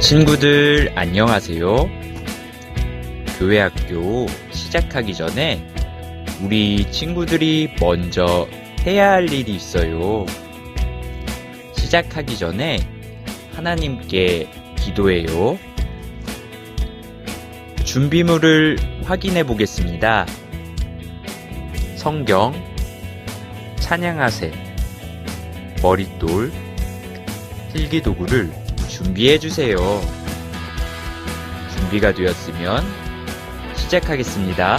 친구들 안녕하세요. 교회 학교 시작하기 전에 우리 친구들이 먼저 해야 할 일이 있어요. 시작하기 전에 하나님께 기도해요. 준비물을 확인해 보겠습니다. 성경, 찬양하세, 머릿돌, 필기도구를 준비해 주세요. 준비가 되었으면 시작하겠습니다.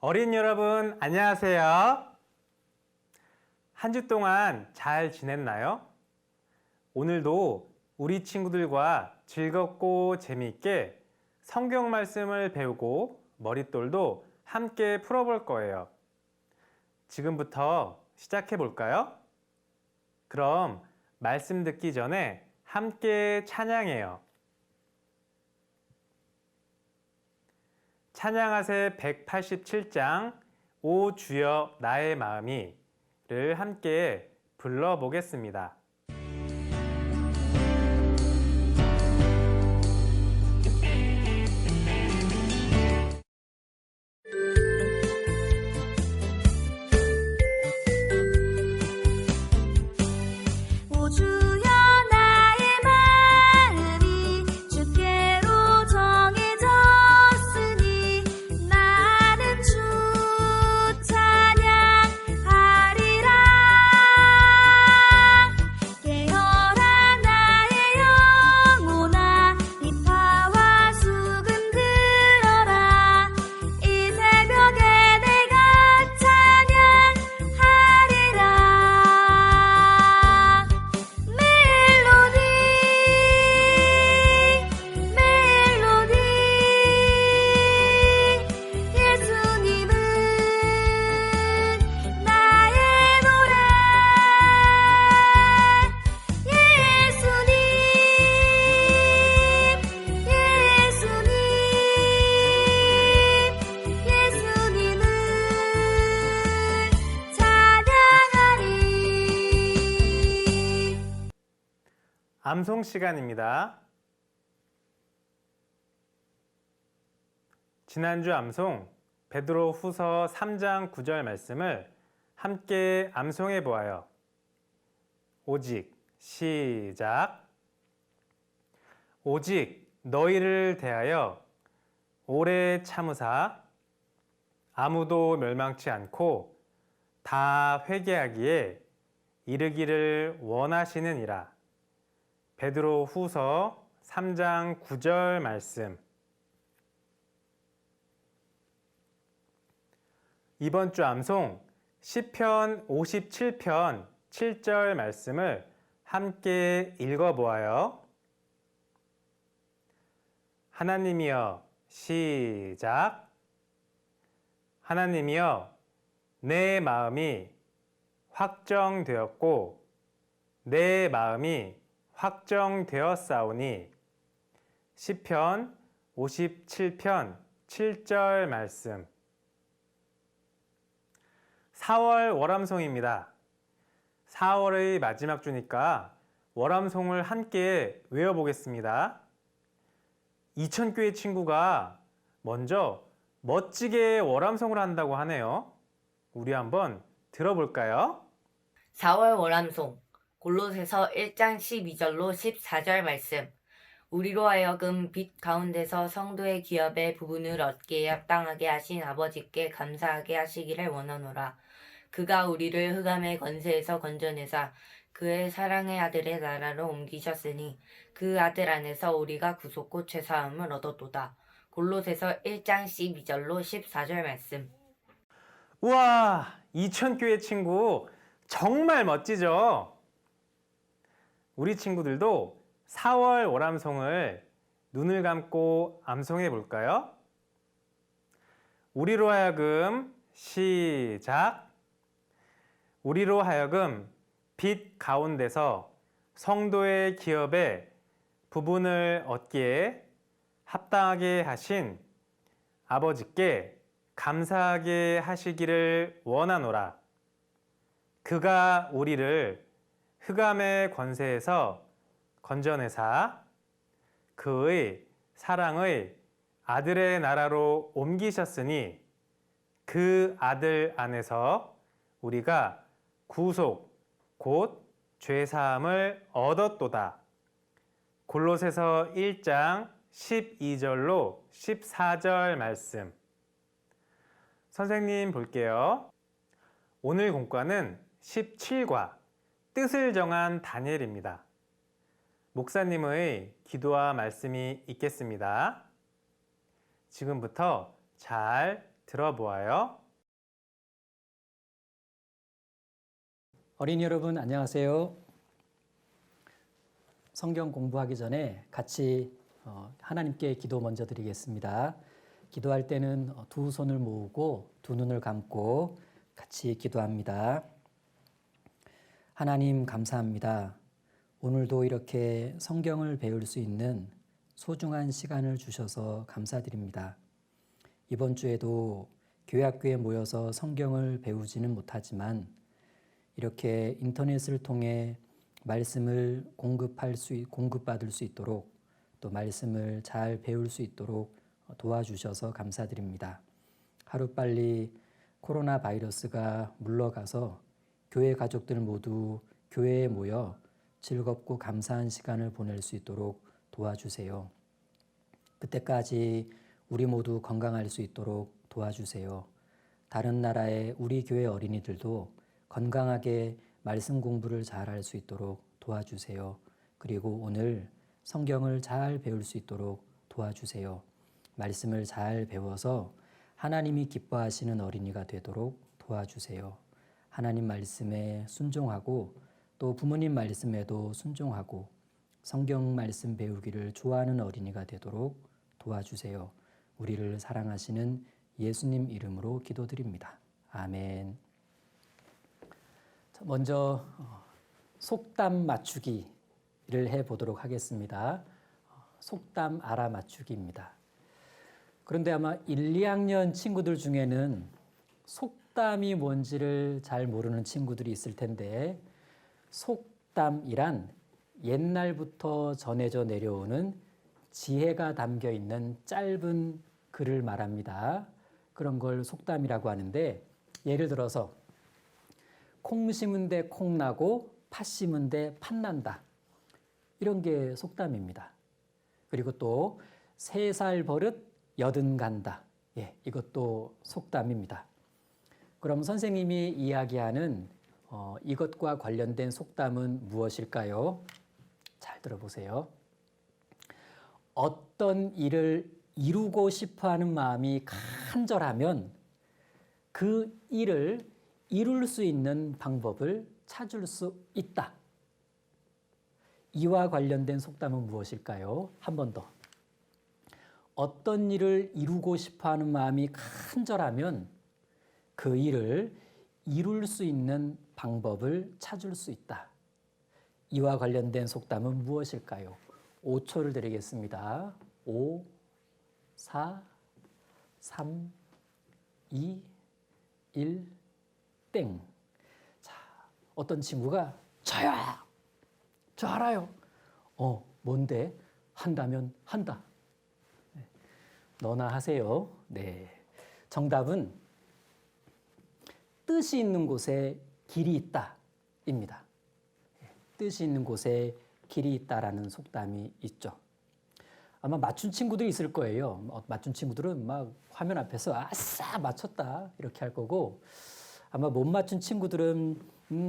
어린 여러분, 안녕하세요. 한 주 동안 잘 지냈나요? 오늘도 우리 친구들과 즐겁고 재미있게 성경 말씀을 배우고 머릿돌도 함께 풀어볼 거예요. 지금부터 시작해 볼까요? 그럼 말씀 듣기 전에 함께 찬양해요. 찬양하세 187장 오 주여 나의 마음이 를 함께 불러보겠습니다. 암송 시간입니다. 지난주 암송 베드로 후서 3장 9절 말씀을 함께 암송해 보아요. 오직 시작. 오직 너희를 대하여 오래 참으사 아무도 멸망치 않고 다 회개하기에 이르기를 원하시느니라. 베드로 후서 3장 9절 말씀. 이번 주 암송 시편 57편 7절 말씀을 함께 읽어보아요. 하나님이여 시작. 하나님이여 내 마음이 확정되었고 내 마음이 확정되었사오니. 시편 57편 7절 말씀. 4월 월암송입니다. 4월의 마지막 주니까 월암송을 함께 외워보겠습니다. 이천교회 친구가 먼저 멋지게 월암송을 한다고 하네요. 우리 한번 들어볼까요? 4월 월암송 골로새서 1장 12절로 14절 말씀. 우리로 하여금 빛 가운데서 성도의 기업의 부분을 얻기에 합당하게 하신 아버지께 감사하게 하시기를 원하노라. 그가 우리를 흑암의 권세에서 건져내사 그의 사랑의 아들의 나라로 옮기셨으니 그 아들 안에서 우리가 구속고 죄사함을 얻었도다. 골로새서 1장 12절로 14절 말씀. 우와, 이천교회 친구 정말 멋지죠? 우리 친구들도 4월 월암송을 눈을 감고 암송해 볼까요? 우리로 하여금 시작. 우리로 하여금 빛 가운데서 성도의 기업의 부분을 얻기에 합당하게 하신 아버지께 감사하게 하시기를 원하노라. 그가 우리를 흑암의 권세에서 건져내사 그의 사랑의 아들의 나라로 옮기셨으니 그 아들 안에서 우리가 구속 곧 죄사함을 얻었도다. 골로새서 1장 12절로 14절 말씀. 선생님 볼게요. 오늘 공과는 17과 뜻을 정한 다니엘입니다. 목사님의 기도와 말씀이 있겠습니다. 지금부터 잘 들어보아요. 어린이 여러분 안녕하세요. 성경 공부하기 전에 같이 하나님께 기도 먼저 드리겠습니다. 기도할 때는 두 손을 모으고 두 눈을 감고 같이 기도합니다. 하나님 감사합니다. 오늘도 이렇게 성경을 배울 수 있는 소중한 시간을 주셔서 감사드립니다. 이번 주에도 교회 학교에 모여서 성경을 배우지는 못하지만 이렇게 인터넷을 통해 말씀을 공급받을 수 있도록 또 말씀을 잘 배울 수 있도록 도와주셔서 감사드립니다. 하루빨리 코로나 바이러스가 물러가서 교회 가족들 모두 교회에 모여 즐겁고 감사한 시간을 보낼 수 있도록 도와주세요. 그때까지 우리 모두 건강할 수 있도록 도와주세요. 다른 나라의 우리 교회 어린이들도 건강하게 말씀 공부를 잘할 수 있도록 도와주세요. 그리고 오늘 성경을 잘 배울 수 있도록 도와주세요. 말씀을 잘 배워서 하나님이 기뻐하시는 어린이가 되도록 도와주세요. 하나님 말씀에 순종하고 또 부모님 말씀에도 순종하고 성경 말씀 배우기를 좋아하는 어린이가 되도록 도와주세요. 우리를 사랑하시는 예수님 이름으로 기도드립니다. 아멘. 먼저 속담 맞추기를 해보도록 하겠습니다. 속담 알아맞추기입니다. 그런데 아마 1, 2학년 친구들 중에는 속담이 뭔지를 잘 모르는 친구들이 있을 텐데 속담이란 옛날부터 전해져 내려오는 지혜가 담겨 있는 짧은 글을 말합니다. 그런 걸 속담이라고 하는데 예를 들어서 콩 심은 데 콩 나고 팥 심은 데 팥 난다. 이런 게 속담입니다. 그리고 또 3살 버릇 여든 간다. 이것도 속담입니다. 그럼 선생님이 이야기하는 이것과 관련된 속담은 무엇일까요? 잘 들어보세요. 어떤 일을 이루고 싶어하는 마음이 간절하면 그 일을 이룰 수 있는 방법을 찾을 수 있다. 이와 관련된 속담은 무엇일까요? 한 번 더. 어떤 일을 이루고 싶어하는 마음이 간절하면 그 일을 이룰 수 있는 방법을 찾을 수 있다. 이와 관련된 속담은 무엇일까요? 5초를 드리겠습니다. 5, 4, 3, 2, 1, 땡. 자, 어떤 친구가 저야! 저 알아요. 뭔데? 한다면 한다. 너나 하세요. 네. 정답은 뜻이 있는 곳에 길이 있다입니다. 뜻이 있는 곳에 길이 있다라는 속담이 있죠. 아마 맞춘 친구들이 있을 거예요. 맞춘 친구들은 막 화면 앞에서 아싸 맞췄다 이렇게 할 거고 아마 못 맞춘 친구들은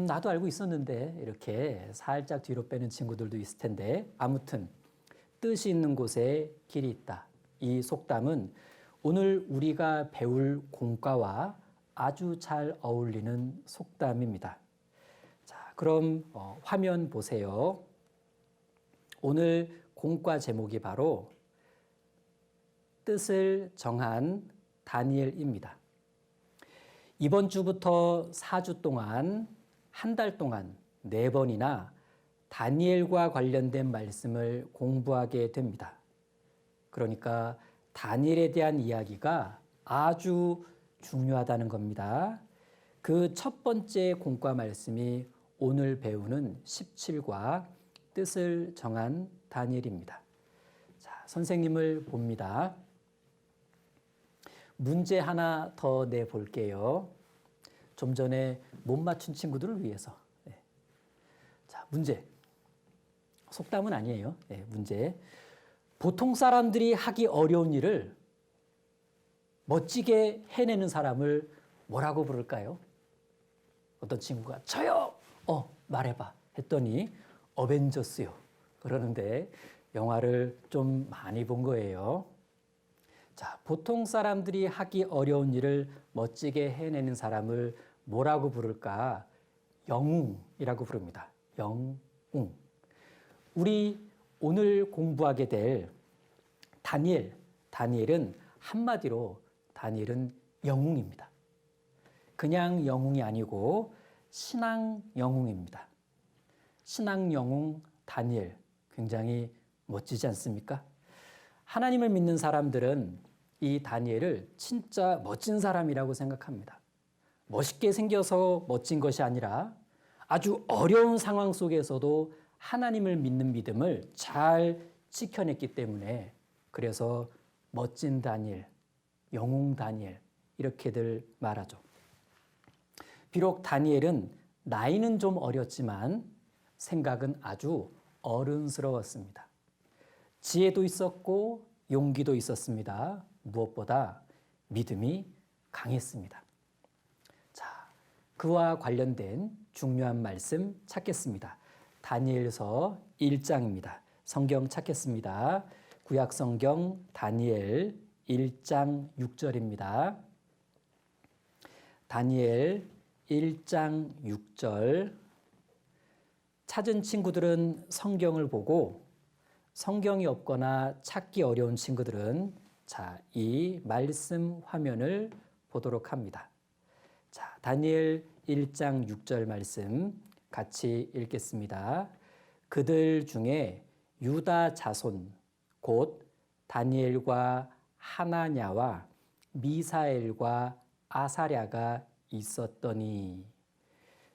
나도 알고 있었는데 이렇게 살짝 뒤로 빼는 친구들도 있을 텐데 아무튼 뜻이 있는 곳에 길이 있다. 이 속담은 오늘 우리가 배울 공과와 아주 잘 어울리는 속담입니다. 자, 그럼 화면 보세요. 오늘 공과 제목이 바로 뜻을 정한 다니엘입니다. 이번 주부터 4주 동안 한 달 동안 4번이나 다니엘과 관련된 말씀을 공부하게 됩니다. 그러니까 다니엘에 대한 이야기가 아주 중요하다는 겁니다. 그 첫 번째 공과 말씀이 오늘 배우는 17과 뜻을 정한 다니엘입니다. 자, 선생님을 봅니다. 문제 하나 더 내볼게요. 좀 전에 못 맞춘 친구들을 위해서. 네. 자, 문제. 속담은 아니에요. 네, 문제. 보통 사람들이 하기 어려운 일을 멋지게 해내는 사람을 뭐라고 부를까요? 어떤 친구가 저요! 말해봐 했더니 어벤져스요. 그러는데 영화를 좀 많이 본 거예요. 자, 보통 사람들이 하기 어려운 일을 멋지게 해내는 사람을 뭐라고 부를까? 영웅이라고 부릅니다. 영웅. 우리 오늘 공부하게 될 다니엘은 한마디로 다니엘은 영웅입니다. 그냥 영웅이 아니고 신앙 영웅입니다. 신앙 영웅 다니엘 굉장히 멋지지 않습니까? 하나님을 믿는 사람들은 이 다니엘을 진짜 멋진 사람이라고 생각합니다. 멋있게 생겨서 멋진 것이 아니라 아주 어려운 상황 속에서도 하나님을 믿는 믿음을 잘 지켜냈기 때문에 그래서 멋진 다니엘, 영웅 다니엘 이렇게들 말하죠. 비록 다니엘은 나이는 좀 어렸지만 생각은 아주 어른스러웠습니다. 지혜도 있었고 용기도 있었습니다. 무엇보다 믿음이 강했습니다. 자, 그와 관련된 중요한 말씀 찾겠습니다. 다니엘서 1장입니다. 성경 찾겠습니다. 구약 성경 다니엘 1장 6절입니다. 다니엘 1장 6절. 찾은 친구들은 성경을 보고 성경이 없거나 찾기 어려운 친구들은 자, 이 말씀 화면을 보도록 합니다. 자, 다니엘 1장 6절 말씀 같이 읽겠습니다. 그들 중에 유다 자손 곧 다니엘과 하나냐와 미사엘과 아사랴가 있었더니.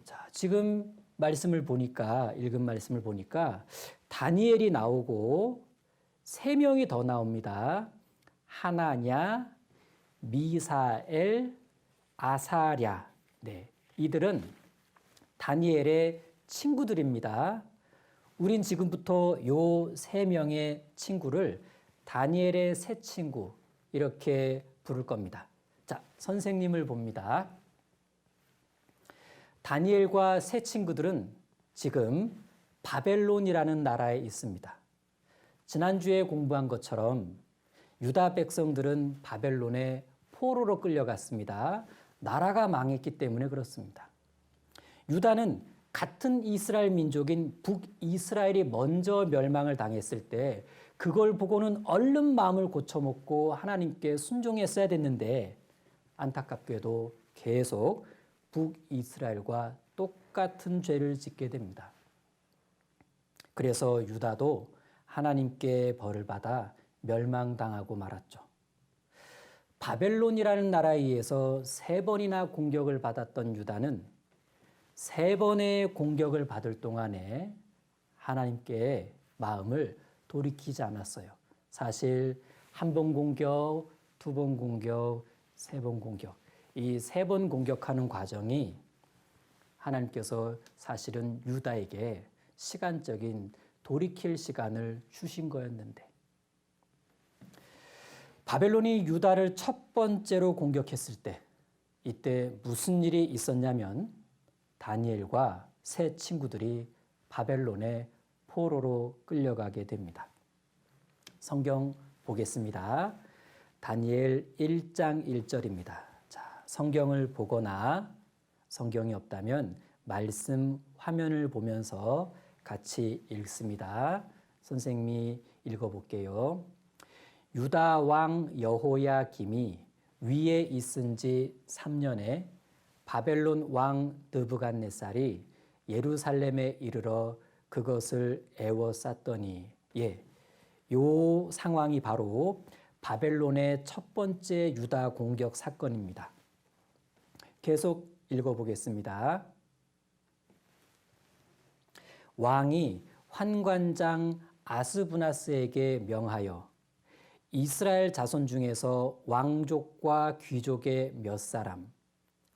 자, 지금 읽은 말씀을 보니까 다니엘이 나오고 세 명이 더 나옵니다. 하나냐, 미사엘, 아사랴. 네, 이들은 다니엘의 친구들입니다. 우린 지금부터 요 세 명의 친구를 다니엘의 새 친구 이렇게 부를 겁니다. 자, 선생님을 봅니다. 다니엘과 새 친구들은 지금 바벨론이라는 나라에 있습니다. 지난주에 공부한 것처럼 유다 백성들은 바벨론에 포로로 끌려갔습니다. 나라가 망했기 때문에 그렇습니다. 유다는 같은 이스라엘 민족인 북이스라엘이 먼저 멸망을 당했을 때 그걸 보고는 얼른 마음을 고쳐먹고 하나님께 순종했어야 됐는데 안타깝게도 계속 북이스라엘과 똑같은 죄를 짓게 됩니다. 그래서 유다도 하나님께 벌을 받아 멸망당하고 말았죠. 바벨론이라는 나라에 의해서 3번이나 공격을 받았던 유다는 3번의 공격을 받을 동안에 하나님께 마음을 돌이키지 않았어요. 사실 1번 공격, 2번 공격, 3번 공격. 이 3번 공격하는 과정이 하나님께서 사실은 유다에게 시간적인 돌이킬 시간을 주신 거였는데 바벨론이 유다를 첫 번째로 공격했을 때 이때 무슨 일이 있었냐면 다니엘과 세 친구들이 바벨론의 포로로 끌려가게 됩니다. 성경 보겠습니다. 다니엘 1장 1절입니다. 자, 성경을 보거나 성경이 없다면 말씀 화면을 보면서 같이 읽습니다. 선생님이 읽어볼게요. 유다 왕 여호야김이 위에 있은 지 3년에 바벨론 왕 느부갓네살이 예루살렘에 이르러 그것을 에워쌌더니 요 상황이 바로 바벨론의 첫 번째 유다 공격 사건입니다. 계속 읽어보겠습니다. 왕이 환관장 아스부나스에게 명하여 이스라엘 자손 중에서 왕족과 귀족의 몇 사람,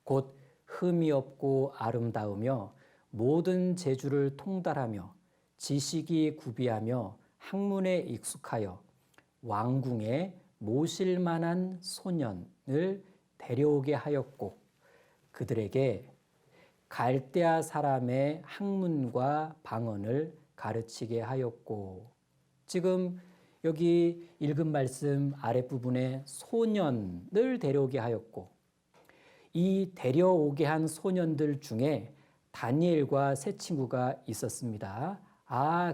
곧 흠이 없고 아름다우며 모든 재주를 통달하며 지식이 구비하며 학문에 익숙하여 왕궁에 모실 만한 소년을 데려오게 하였고 그들에게 갈대아 사람의 학문과 방언을 가르치게 하였고. 지금 여기 읽은 말씀 아랫부분에 소년을 데려오게 하였고, 이 데려오게 한 소년들 중에 다니엘과 세 친구가 있었습니다.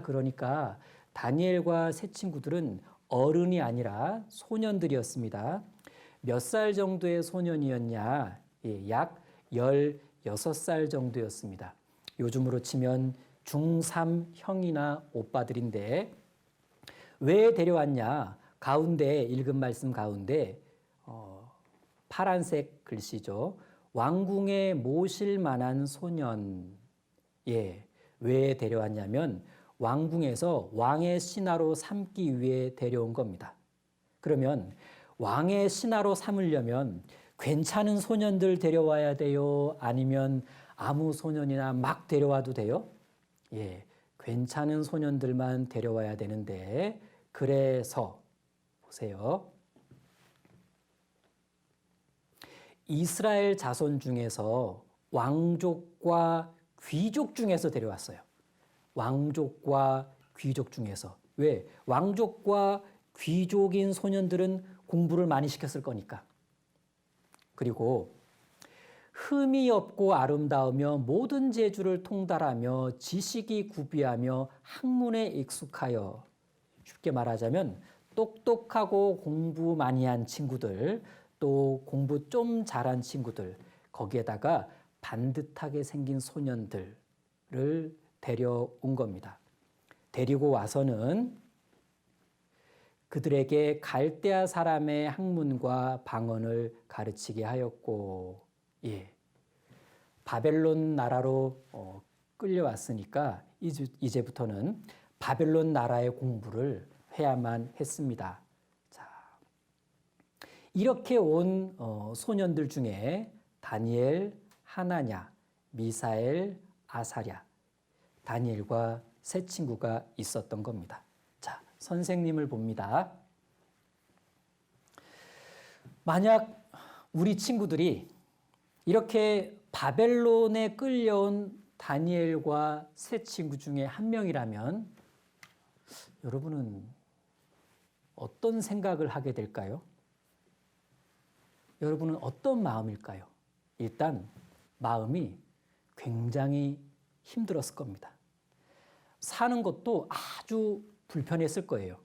그러니까 다니엘과 세 친구들은 어른이 아니라 소년들이었습니다. 몇 살 정도의 소년이었냐? 약 16살 정도였습니다. 요즘으로 치면 중3 형이나 오빠들인데 왜 데려왔냐? 가운데 읽은 말씀 가운데 파란색 글씨죠. 왕궁에 모실 만한 소년. 왜 데려왔냐면 왕궁에서 왕의 신하로 삼기 위해 데려온 겁니다. 그러면 왕의 신하로 삼으려면 괜찮은 소년들 데려와야 돼요? 아니면 아무 소년이나 막 데려와도 돼요? 괜찮은 소년들만 데려와야 되는데, 그래서 보세요. 이스라엘 자손 중에서 왕족과 귀족 중에서 데려왔어요. 왕족과 귀족 중에서. 왜? 왕족과 귀족인 소년들은 공부를 많이 시켰을 거니까. 그리고 흠이 없고 아름다우며 모든 재주를 통달하며 지식이 구비하며 학문에 익숙하여, 쉽게 말하자면 똑똑하고 공부 많이 한 친구들, 또 공부 좀 잘한 친구들, 거기에다가 반듯하게 생긴 소년들을 데려온 겁니다. 데리고 와서는 그들에게 갈대아 사람의 학문과 방언을 가르치게 하였고, 바벨론 나라로 끌려왔으니까 이제부터는 바벨론 나라의 공부를 해야만 했습니다. 자, 이렇게 온 소년들 중에 다니엘, 하나냐, 미사엘, 아사랴, 다니엘과 세 친구가 있었던 겁니다. 자, 선생님을 봅니다. 만약 우리 친구들이 이렇게 바벨론에 끌려온 다니엘과 세 친구 중에 한 명이라면 여러분은 어떤 생각을 하게 될까요? 여러분은 어떤 마음일까요? 일단 마음이 굉장히 힘들었을 겁니다. 사는 것도 아주 불편했을 거예요.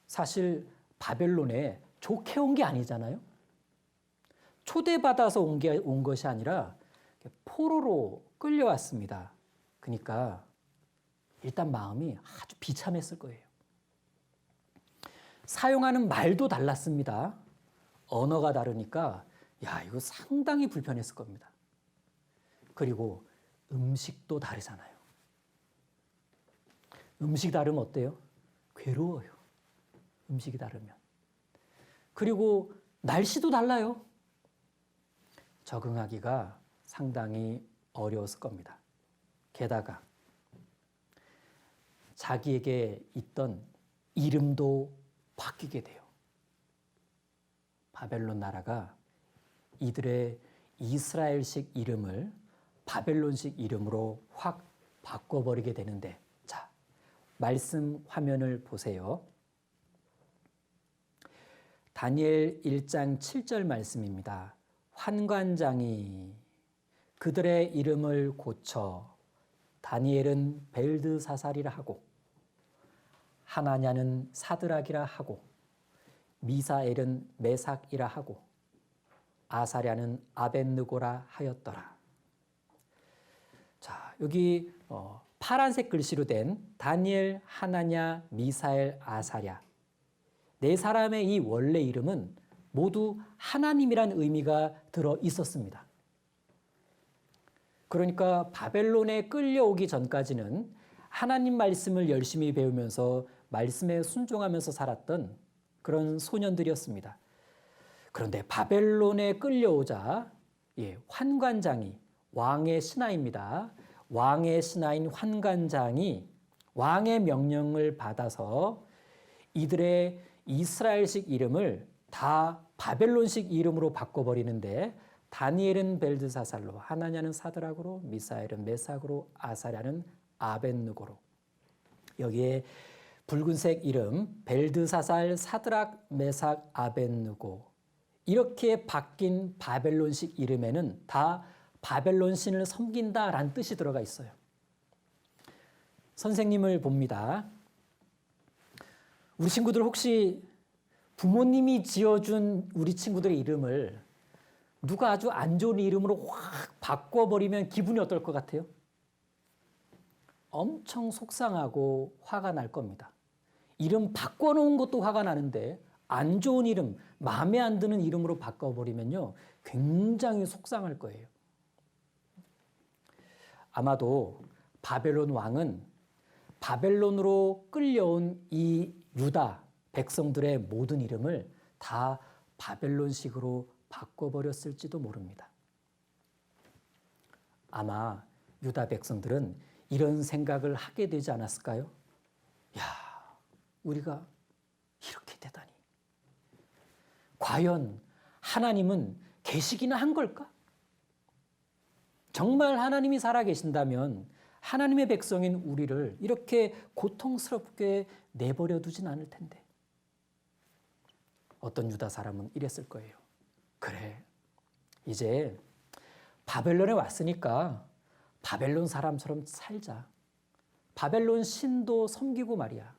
사실 바벨론에 좋게 온 게 아니잖아요. 초대받아서 온 것이 아니라 포로로 끌려왔습니다. 그러니까 일단 마음이 아주 비참했을 거예요. 사용하는 말도 달랐습니다. 언어가 다르니까 이거 상당히 불편했을 겁니다. 그리고 음식도 다르잖아요. 음식이 다르면 어때요? 괴로워요. 음식이 다르면. 그리고 날씨도 달라요. 적응하기가 상당히 어려웠을 겁니다. 게다가 자기에게 있던 이름도 바뀌게 돼요. 바벨론 나라가 이들의 이스라엘식 이름을 바벨론식 이름으로 확 바꿔버리게 되는데, 자, 말씀 화면을 보세요. 다니엘 1장 7절 말씀입니다. 환관장이 그들의 이름을 고쳐 다니엘은 벨드사살이라 하고 하나냐는 사드락이라 하고 미사엘은 메삭이라 하고 아사랴는 아벳느고라 하였더라. 자, 여기 파란색 글씨로 된 다니엘, 하나냐, 미사엘, 아사랴, 네 사람의 이 원래 이름은 모두 하나님이란 의미가 들어 있었습니다. 그러니까 바벨론에 끌려오기 전까지는 하나님 말씀을 열심히 배우면서 말씀에 순종하면서 살았던 그런 소년들이었습니다. 그런데 바벨론에 끌려오자 환관장이, 왕의 신하입니다. 왕의 신하인 환관장이 왕의 명령을 받아서 이들의 이스라엘식 이름을 다 바벨론식 이름으로 바꿔버리는데, 다니엘은 벨드사살로, 하나냐는 사드락으로, 미사엘은 메삭으로, 아사랴는 아벳느고로, 여기에 붉은색 이름 벨드사살, 사드락, 메삭, 아벳느고, 이렇게 바뀐 바벨론식 이름에는 다 바벨론 신을 섬긴다라는 뜻이 들어가 있어요. 선생님을 봅니다. 우리 친구들 혹시 부모님이 지어준 우리 친구들의 이름을 누가 아주 안 좋은 이름으로 확 바꿔버리면 기분이 어떨 것 같아요? 엄청 속상하고 화가 날 겁니다. 이름 바꿔놓은 것도 화가 나는데 안 좋은 이름, 마음에 안 드는 이름으로 바꿔버리면요, 굉장히 속상할 거예요. 아마도 바벨론 왕은 바벨론으로 끌려온 이 유다 백성들의 모든 이름을 다 바벨론식으로 바꿔버렸을지도 모릅니다. 아마 유다 백성들은 이런 생각을 하게 되지 않았을까요? 야, 우리가 이렇게 되다니. 과연 하나님은 계시기는 한 걸까? 정말 하나님이 살아계신다면 하나님의 백성인 우리를 이렇게 고통스럽게 내버려 두진 않을 텐데. 어떤 유다 사람은 이랬을 거예요. 그래, 이제 바벨론에 왔으니까 바벨론 사람처럼 살자. 바벨론 신도 섬기고 말이야.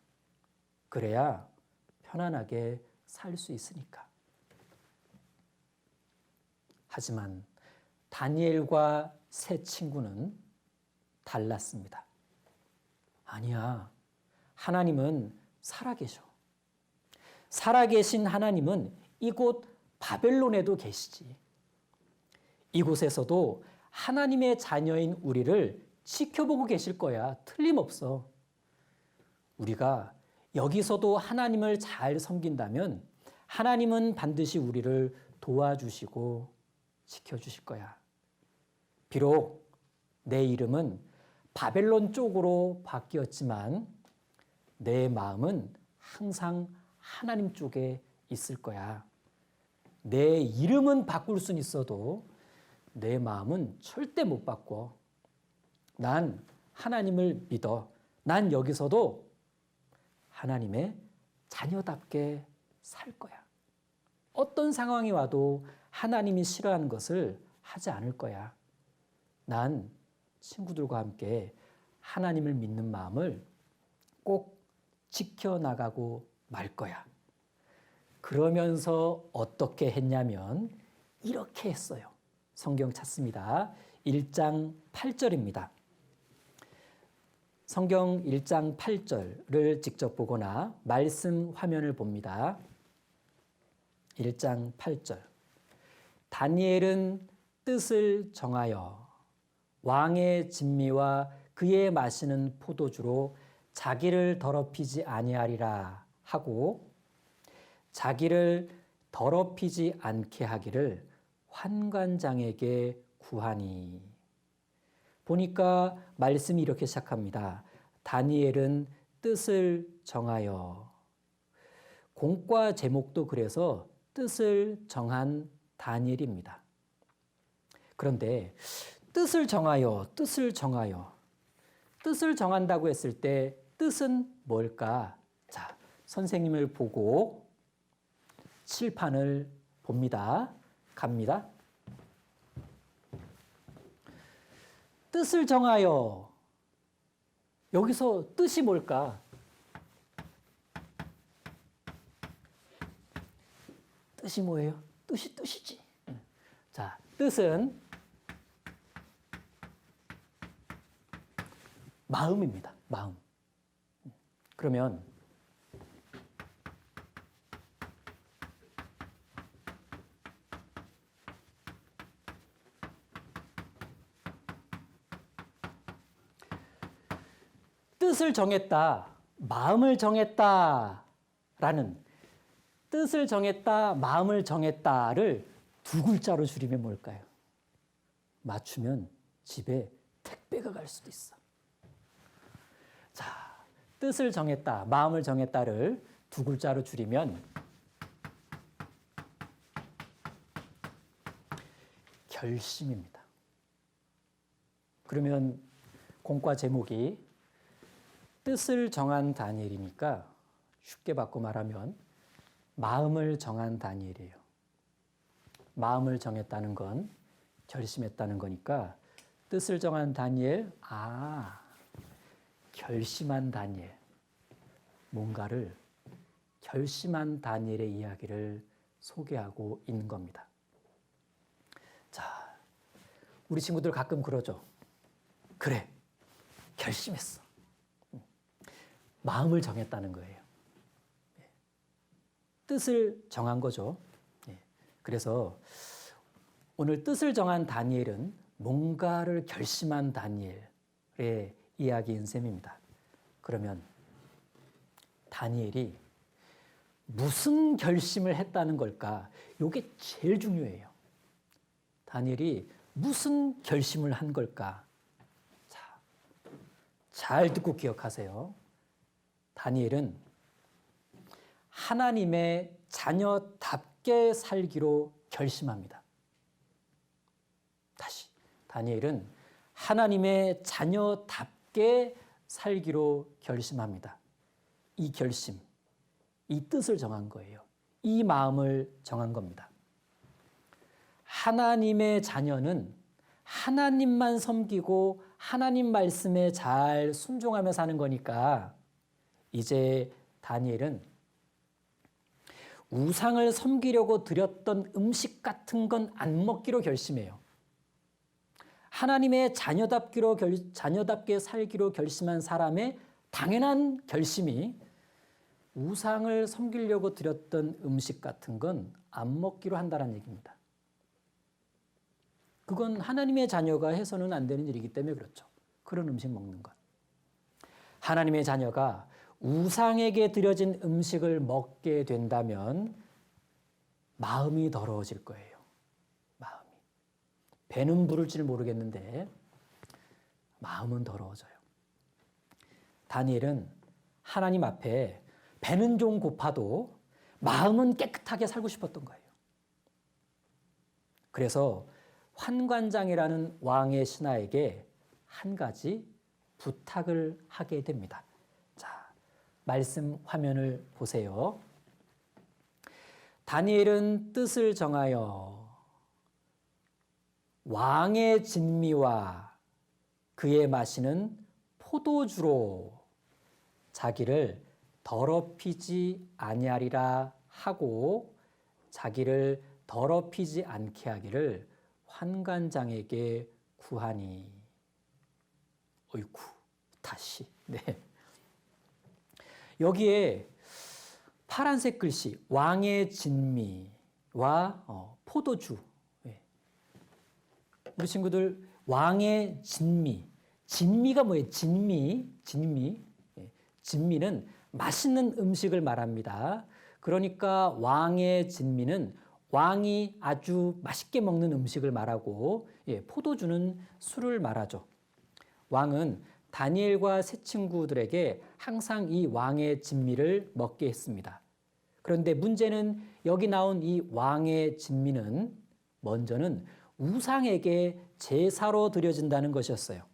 그래야 편안하게 살 수 있으니까. 하지만 다니엘과 세 친구는 달랐습니다. 아니야, 하나님은 살아계셔. 살아계신 하나님은 이곳 바벨론에도 계시지. 이곳에서도 하나님의 자녀인 우리를 지켜보고 계실 거야. 틀림없어. 우리가 여기서도 하나님을 잘 섬긴다면 하나님은 반드시 우리를 도와주시고 지켜주실 거야. 비록 내 이름은 바벨론 쪽으로 바뀌었지만 내 마음은 항상 하나님 쪽에 있을 거야. 내 이름은 바꿀 수는 있어도 내 마음은 절대 못 바꿔. 난 하나님을 믿어. 난 여기서도 하나님의 자녀답게 살 거야. 어떤 상황이 와도 하나님이 싫어하는 것을 하지 않을 거야. 난 친구들과 함께 하나님을 믿는 마음을 꼭 지켜나가고 말 거야. 그러면서 어떻게 했냐면 이렇게 했어요. 성경 찾습니다. 1장 8절입니다. 성경 1장 8절을 직접 보거나 말씀 화면을 봅니다. 1장 8절. 다니엘은 뜻을 정하여 왕의 진미와 그의 마시는 포도주로 자기를 더럽히지 아니하리라 하고, 자기를 더럽히지 않게 하기를 환관장에게 구하니. 보니까 말씀이 이렇게 시작합니다. 다니엘은 뜻을 정하여. 공과 제목도 그래서 뜻을 정한 다니엘입니다. 그런데 뜻을 정하여, 뜻을 정하여. 뜻을 정한다고 했을 때 뜻은 뭘까? 자, 선생님을 보고 칠판을 봅니다. 갑니다. 뜻을 정하여. 여기서 뜻이 뭘까? 뜻이 뭐예요? 뜻이 뜻이지. 자, 뜻은 마음입니다. 마음. 그러면 뜻을 정했다, 마음을 정했다라는 뜻을 정했다, 마음을 정했다를 두 글자로 줄이면 뭘까요? 맞추면 집에 택배가 갈 수도 있어. 자, 뜻을 정했다, 마음을 정했다를 두 글자로 줄이면 결심입니다. 그러면 공과 제목이 뜻을 정한 다니엘이니까 쉽게 바꿔 말하면 마음을 정한 다니엘이에요. 마음을 정했다는 건 결심했다는 거니까 뜻을 정한 다니엘, 결심한 다니엘. 뭔가를 결심한 다니엘의 이야기를 소개하고 있는 겁니다. 자, 우리 친구들 가끔 그러죠. 그래, 결심했어. 마음을 정했다는 거예요. 뜻을 정한 거죠. 그래서 오늘 뜻을 정한 다니엘은 뭔가를 결심한 다니엘의 이야기인 셈입니다. 그러면 다니엘이 무슨 결심을 했다는 걸까? 이게 제일 중요해요. 다니엘이 무슨 결심을 한 걸까? 자, 잘 듣고 기억하세요. 다니엘은 하나님의 자녀답게 살기로 결심합니다. 다시, 다니엘은 하나님의 자녀답게 살기로 결심합니다. 이 결심, 이 뜻을 정한 거예요. 이 마음을 정한 겁니다. 하나님의 자녀는 하나님만 섬기고 하나님 말씀에 잘 순종하며 사는 거니까 이제 다니엘은 우상을 섬기려고 드렸던 음식 같은 건 안 먹기로 결심해요. 하나님의 자녀답게 살기로 결심한 사람의 당연한 결심이 우상을 섬기려고 드렸던 음식 같은 건 안 먹기로 한다는 얘기입니다. 그건 하나님의 자녀가 해서는 안 되는 일이기 때문에 그렇죠. 그런 음식 먹는 것. 하나님의 자녀가 우상에게 드려진 음식을 먹게 된다면 마음이 더러워질 거예요. 마음이. 배는 부를지는 모르겠는데 마음은 더러워져요. 다니엘은 하나님 앞에 배는 좀 고파도 마음은 깨끗하게 살고 싶었던 거예요. 그래서 환관장이라는 왕의 신하에게 한 가지 부탁을 하게 됩니다. 자, 말씀 화면을 보세요. 다니엘은 뜻을 정하여 왕의 진미와 그의 마시는 포도주로 자기를 더럽히지 아니하리라 하고 자기를 더럽히지 않게 하기를 환관장에게 구하니. 어이쿠, 다시. 네. 여기에 파란색 글씨 왕의 진미와 포도주. 네. 우리 친구들 왕의 진미. 진미가 뭐예요? 진미. 네. 진미는 맛있는 음식을 말합니다. 그러니까 왕의 진미는 왕이 아주 맛있게 먹는 음식을 말하고 포도주는 술을 말하죠. 왕은 다니엘과 세 친구들에게 항상 이 왕의 진미를 먹게 했습니다. 그런데 문제는 여기 나온 이 왕의 진미는 먼저는 우상에게 제사로 드려진다는 것이었어요.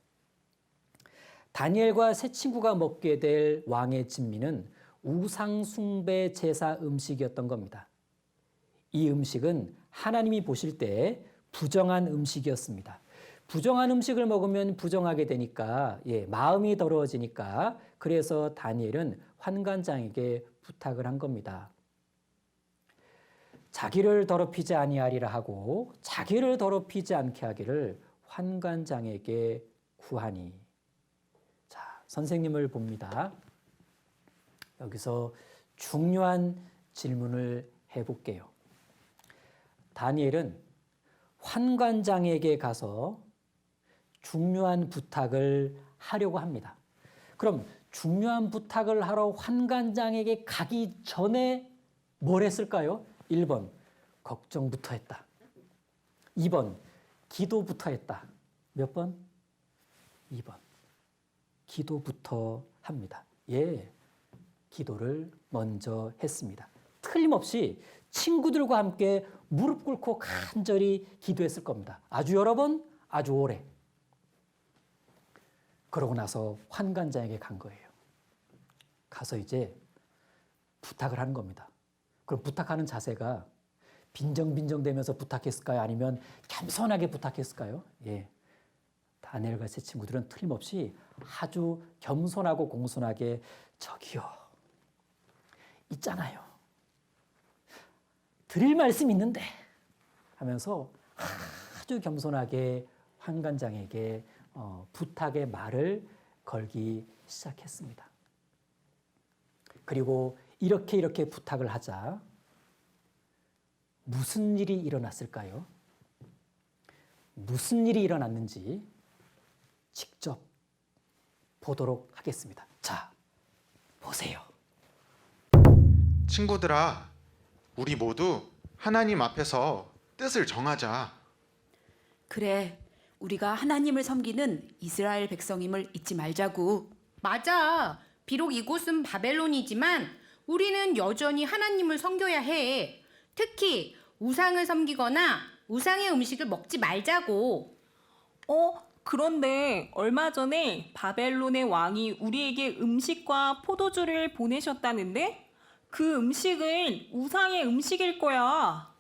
다니엘과 세 친구가 먹게 될 왕의 진미는 우상 숭배 제사 음식이었던 겁니다. 이 음식은 하나님이 보실 때 부정한 음식이었습니다. 부정한 음식을 먹으면 부정하게 되니까 마음이 더러워지니까 그래서 다니엘은 환관장에게 부탁을 한 겁니다. 자기를 더럽히지 아니하리라 하고 자기를 더럽히지 않게 하기를 환관장에게 구하니. 자, 선생님을 봅니다. 여기서 중요한 질문을 해볼게요. 다니엘은 환관장에게 가서 중요한 부탁을 하려고 합니다. 그럼 중요한 부탁을 하러 환관장에게 가기 전에 뭘 했을까요? 1번 걱정부터 했다. 2번 기도부터 했다. 몇 번? 2번 기도부터 합니다. 예, 기도를 먼저 했습니다. 틀림없이 친구들과 함께 무릎 꿇고 간절히 기도했을 겁니다. 아주 여러 번, 아주 오래. 그러고 나서 환관장에게 간 거예요. 가서 이제 부탁을 하는 겁니다. 그럼 부탁하는 자세가 빈정빈정대면서 부탁했을까요? 아니면 겸손하게 부탁했을까요? 예, 다니엘과 세 친구들은 틀림없이 아주 겸손하고 공손하게 저기요, 있잖아요. 드릴 말씀 있는데 하면서 아주 겸손하게 환관장에게 부탁의 말을 걸기 시작했습니다. 그리고 이렇게 부탁을 하자 무슨 일이 일어났을까요? 무슨 일이 일어났는지 직접 보도록 하겠습니다. 자, 보세요. 친구들아, 우리 모두 하나님 앞에서 뜻을 정하자. 그래, 우리가 하나님을 섬기는 이스라엘 백성임을 잊지 말자고. 맞아. 비록 이곳은 바벨론이지만 우리는 여전히 하나님을 섬겨야 해. 특히 우상을 섬기거나 우상의 음식을 먹지 말자고. 그런데 얼마 전에 바벨론의 왕이 우리에게 음식과 포도주를 보내셨다는데? 그 음식은 우상의 음식일 거야.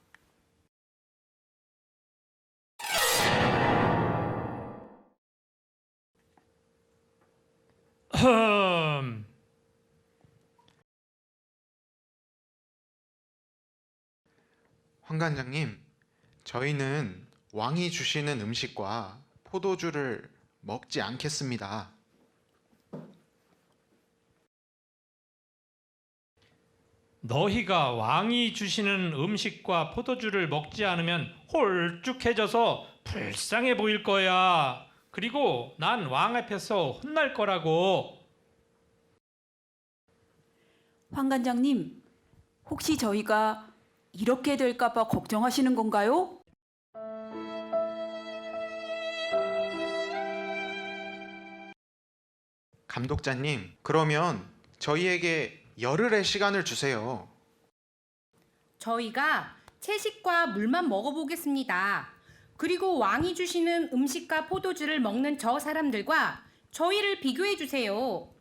환관장님, 저희는 왕이 주시는 음식과 포도주를 먹지 않겠습니다. 너희가 왕이 주시는 음식과 포도주를 먹지 않으면 홀쭉해져서 불쌍해 보일 거야. 그리고 난 왕 앞에서 혼날 거라고. 환관장님, 혹시 저희가 이렇게 될까 봐 걱정하시는 건가요? 감독자님, 그러면 저희에게 열흘의 시간을 주세요. 저희가 채식과 물만 먹어보겠습니다. 그리고 왕이 주시는 음식과 포도주를 먹는 저 사람들과 저희를 비교해 주세요.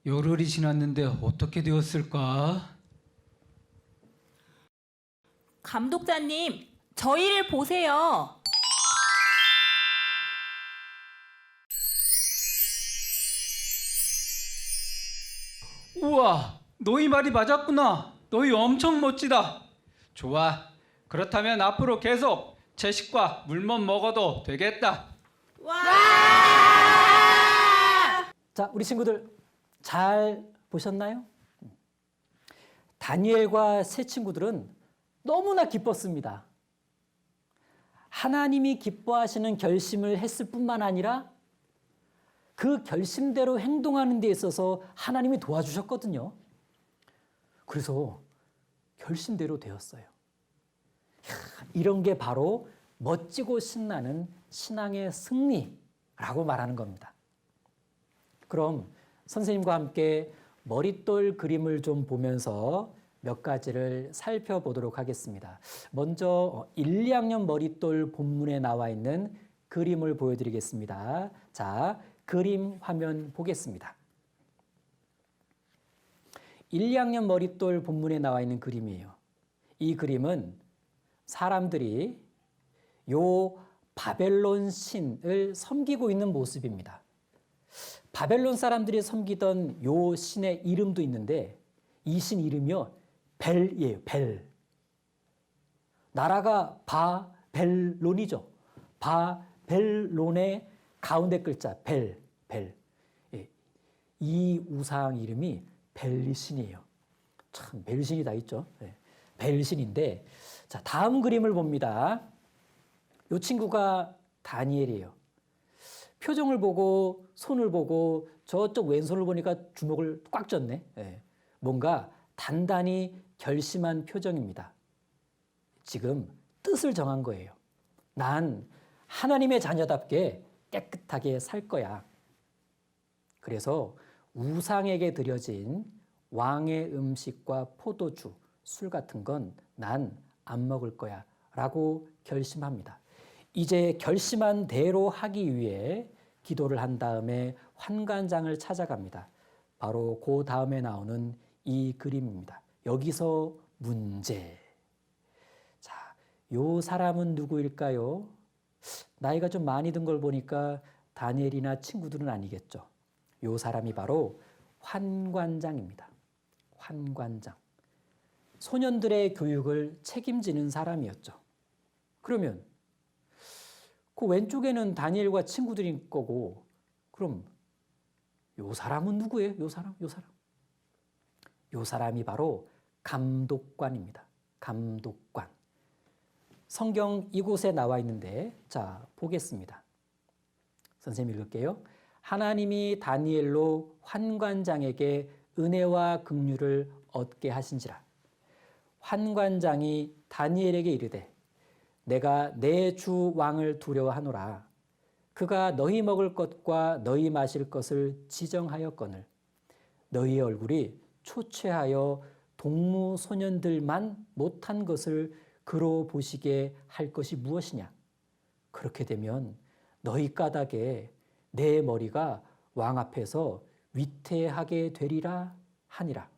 열흘이 지났는데 어떻게 되었을까? 감독자님, 저희를 보세요. 우와, 너희 말이 맞았구나. 너희 엄청 멋지다. 좋아. 그렇다면 앞으로 계속 채식과 물만 먹어도 되겠다. 자, 우리 친구들 잘 보셨나요? 다니엘과 세 친구들은 너무나 기뻤습니다. 하나님이 기뻐하시는 결심을 했을 뿐만 아니라 그 결심대로 행동하는 데 있어서 하나님이 도와주셨거든요. 그래서 결심대로 되었어요. 이런 게 바로 멋지고 신나는 신앙의 승리라고 말하는 겁니다. 그럼 선생님과 함께 머릿돌 그림을 좀 보면서 몇 가지를 살펴보도록 하겠습니다. 먼저 1, 2학년 머릿돌 본문에 나와 있는 그림을 보여드리겠습니다. 자, 그림 화면 보겠습니다. 1, 2학년 머릿돌 본문에 나와 있는 그림이에요. 이 그림은 사람들이 요 바벨론 신을 섬기고 있는 모습입니다. 바벨론 사람들이 섬기던 요 신의 이름도 있는데 이 신 이름이요 벨이에요. 벨. 나라가 바벨론이죠. 바벨론의 가운데 글자 벨. 예. 이 우상 이름이 벨신이에요. 참 벨신이 다 있죠. 예. 벨신인데 자, 다음 그림을 봅니다. 이 친구가 다니엘이에요. 표정을 보고 손을 보고 저쪽 왼손을 보니까 주먹을 꽉 쥐었네. 예. 뭔가 단단히 결심한 표정입니다. 지금 뜻을 정한 거예요. 난 하나님의 자녀답게 깨끗하게 살 거야. 그래서 우상에게 드려진 왕의 음식과 포도주, 술 같은 건 난 안 먹을 거야 라고 결심합니다. 이제 결심한 대로 하기 위해 기도를 한 다음에 환관장을 찾아갑니다. 바로 그 다음에 나오는 이 그림입니다. 여기서 문제. 자, 요 사람은 누구일까요? 나이가 좀 많이 든 걸 보니까 다니엘이나 친구들은 아니겠죠. 요 사람이 바로 환관장입니다. 환관장. 소년들의 교육을 책임지는 사람이었죠. 그러면 그 왼쪽에는 다니엘과 친구들인 거고, 그럼 요 사람은 누구예요? 요 사람? 요 사람이 바로 감독관입니다. 감독관. 성경 이곳에 나와 있는데, 자, 보겠습니다. 선생님 읽을게요. 하나님이 다니엘로 환관장에게 은혜와 긍휼을 얻게 하신지라. 환관장이 다니엘에게 이르되 내가 내 주 왕을 두려워하노라. 그가 너희 먹을 것과 너희 마실 것을 지정하였거늘 너희의 얼굴이 초췌하여 동무소년들만 못한 것을 그로 보시게 할 것이 무엇이냐. 그렇게 되면 너희 까닭에 내 머리가 왕 앞에서 위태하게 되리라 하니라.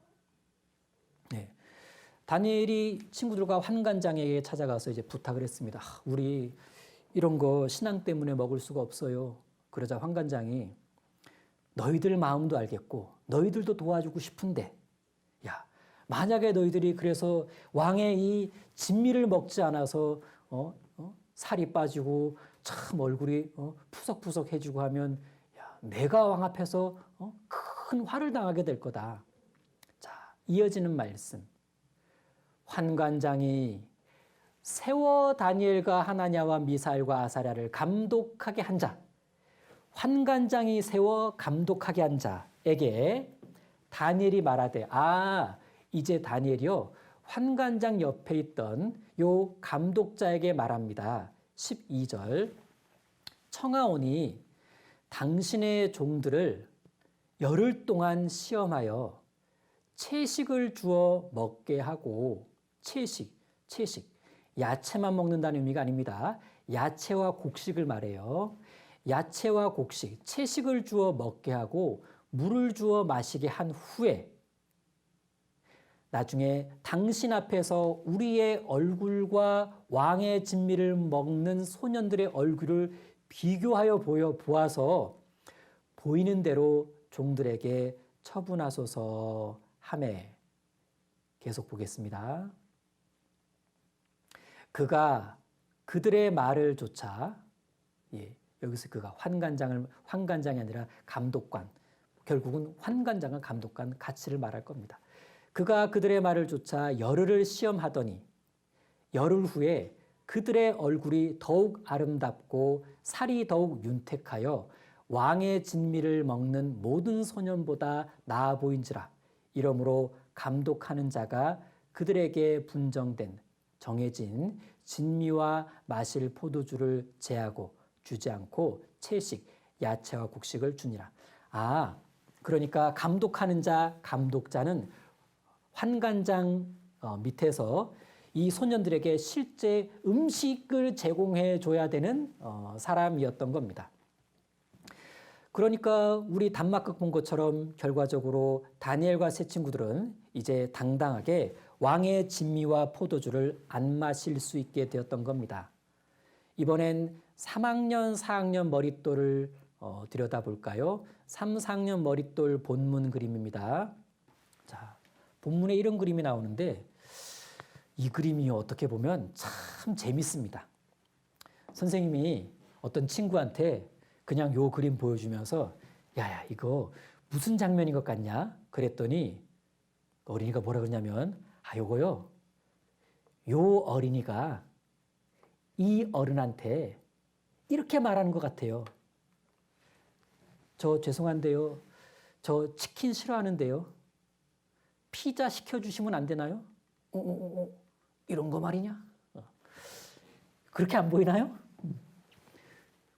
네. 다니엘이 친구들과 환관장에게 찾아가서 이제 부탁을 했습니다. 우리 이런 거 신앙 때문에 먹을 수가 없어요. 그러자 환관장이 너희들 마음도 알겠고 너희들도 도와주고 싶은데, 야, 만약에 너희들이 그래서 왕의 이 진미를 먹지 않아서 살이 빠지고 참 얼굴이 푸석푸석해지고 하면, 야, 내가 왕 앞에서 큰 화를 당하게 될 거다. 자, 이어지는 말씀. 환관장이 세워 다니엘과 하나냐와 미사엘과 아사랴를 감독하게 한 자, 환관장이 세워 감독하게 한 자에게 다니엘이 말하되, 이제 다니엘이요 환관장 옆에 있던 요 감독자에게 말합니다. 12절. 청하오니 당신의 종들을 열흘 동안 시험하여 채식을 주어 먹게 하고, 채식, 야채만 먹는다는 의미가 아닙니다. 야채와 곡식을 말해요. 야채와 곡식, 채식을 주어 먹게 하고 물을 주어 마시게 한 후에 나중에 당신 앞에서 우리의 얼굴과 왕의 진미를 먹는 소년들의 얼굴을 비교하여 보아서 보이는 대로 종들에게 처분하소서 하매. 계속 보겠습니다. 그가 그들의 말을 조차, 여기서 그가 환관장이 아니라 감독관, 결국은 환관장과 감독관 가치를 말할 겁니다. 그가 그들의 말을 조차 열흘을 시험하더니 열흘 후에 그들의 얼굴이 더욱 아름답고 살이 더욱 윤택하여 왕의 진미를 먹는 모든 소년보다 나아 보인지라. 이러므로 감독하는 자가 그들에게 분정된 정해진 진미와 마실 포도주를 제하고 주지 않고 채식, 야채와 곡식을 주니라. 그러니까 감독하는 자, 감독자는 환관장 밑에서 이 소년들에게 실제 음식을 제공해 줘야 되는 사람이었던 겁니다. 그러니까 우리 단막극 본 것처럼 결과적으로 다니엘과 세 친구들은 이제 당당하게 왕의 진미와 포도주를 안 마실 수 있게 되었던 겁니다. 이번엔 3학년, 4학년 머릿돌을 들여다볼까요? 3, 4학년 머릿돌 본문 그림입니다. 자, 본문에 이런 그림이 나오는데 이 그림이 어떻게 보면 참 재밌습니다. 선생님이 어떤 친구한테 그냥 요 그림 보여주면서 야야 이거 무슨 장면인 것 같냐? 그랬더니 어린이가 뭐라 그러냐면 요거요. 요 어린이가 이 어른한테 이렇게 말하는 것 같아요. 저 죄송한데요. 저 치킨 싫어하는데요. 피자 시켜주시면 안 되나요? 이런 거 말이냐? 그렇게 안 보이나요?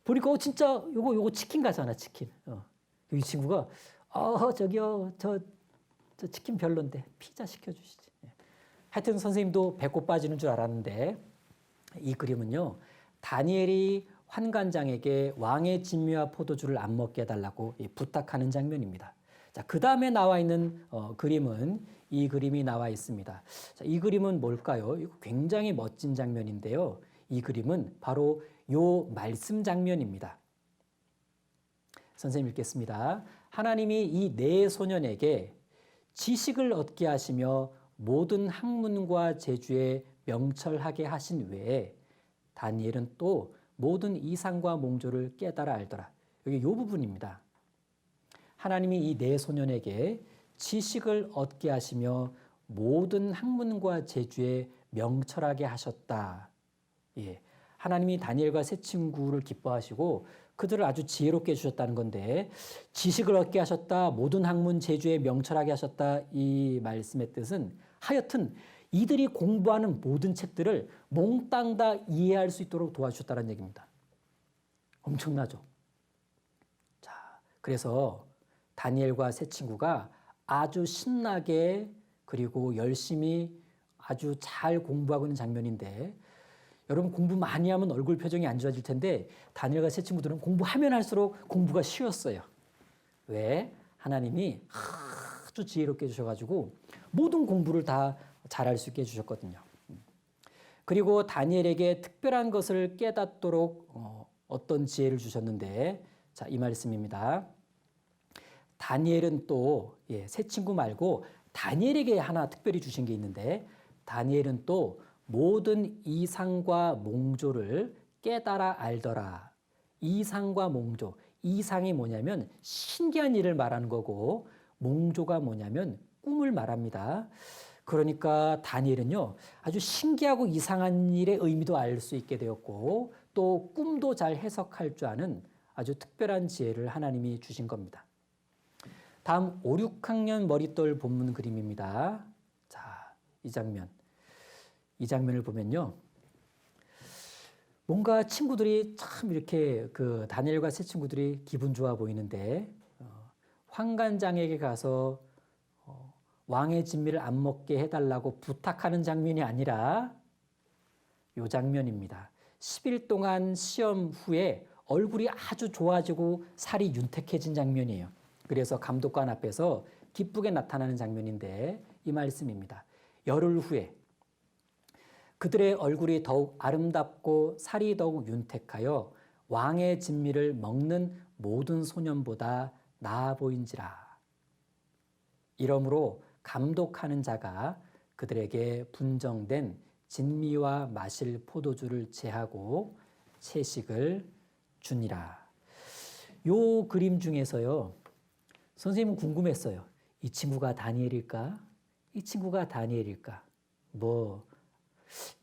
보니까 진짜 요거 치킨 가잖아, 치킨. 이 친구가 저기요 저 치킨 별론데 피자 시켜주시지. 하여튼 선생님도 배꼽 빠지는 줄 알았는데 이 그림은요, 다니엘이 환관장에게 왕의 진미와 포도주를 안 먹게 해달라고 부탁하는 장면입니다. 자, 그 다음에 나와 있는 그림은 이 그림이 나와 있습니다. 자, 이 그림은 뭘까요? 이거 굉장히 멋진 장면인데요. 이 그림은 바로 요 말씀 장면입니다. 선생님 읽겠습니다. 하나님이 이 네 소년에게 지식을 얻게 하시며 모든 학문과 재주에 명철하게 하신 외에 다니엘은 또 모든 이상과 몽조를 깨달아 알더라. 여기 이 부분입니다. 하나님이 이 네 소년에게 지식을 얻게 하시며 모든 학문과 재주에 명철하게 하셨다. 예, 하나님이 다니엘과 세 친구를 기뻐하시고 그들을 아주 지혜롭게 해주셨다는 건데, 지식을 얻게 하셨다, 모든 학문 재주에 명철하게 하셨다, 이 말씀의 뜻은 하여튼 이들이 공부하는 모든 책들을 몽땅 다 이해할 수 있도록 도와주셨다는 얘기입니다. 엄청나죠? 자, 그래서 다니엘과 세 친구가 아주 신나게 그리고 열심히 아주 잘 공부하고 있는 장면인데, 여러분 공부 많이 하면 얼굴 표정이 안 좋아질 텐데 다니엘과 세 친구들은 공부하면 할수록 공부가 쉬웠어요. 왜? 하나님이 아주 지혜롭게 해주셔가지고 모든 공부를 다 잘할 수 있게 해주셨거든요. 그리고 다니엘에게 특별한 것을 깨닫도록 어떤 지혜를 주셨는데, 자, 이 말씀입니다. 다니엘은 또 세 친구 말고 다니엘에게 하나 특별히 주신 게 있는데, 다니엘은 또 모든 이상과 몽조를 깨달아 알더라. 이상과 몽조, 이상이 뭐냐면 신기한 일을 말하는 거고, 몽조가 뭐냐면 꿈을 말합니다. 그러니까 다니엘은요, 아주 신기하고 이상한 일의 의미도 알 수 있게 되었고 또 꿈도 잘 해석할 줄 아는 아주 특별한 지혜를 하나님이 주신 겁니다. 다음 5, 6학년 머릿돌 본문 그림입니다. 자, 이 장면을 보면요, 뭔가 친구들이 참 이렇게 그 다니엘과 세 친구들이 기분 좋아 보이는데, 환관장에게 가서 왕의 진미를 안 먹게 해달라고 부탁하는 장면이 아니라 이 장면입니다. 10일 동안 시험 후에 얼굴이 아주 좋아지고 살이 윤택해진 장면이에요. 그래서 감독관 앞에서 기쁘게 나타나는 장면인데, 이 말씀입니다. 열흘 후에 그들의 얼굴이 더욱 아름답고 살이 더욱 윤택하여 왕의 진미를 먹는 모든 소년보다 나아 보인지라. 이러므로 감독하는 자가 그들에게 분정된 진미와 마실 포도주를 제하고 채식을 주니라. 요 그림 중에서요, 선생님은 궁금했어요. 이 친구가 다니엘일까? 이 친구가 다니엘일까?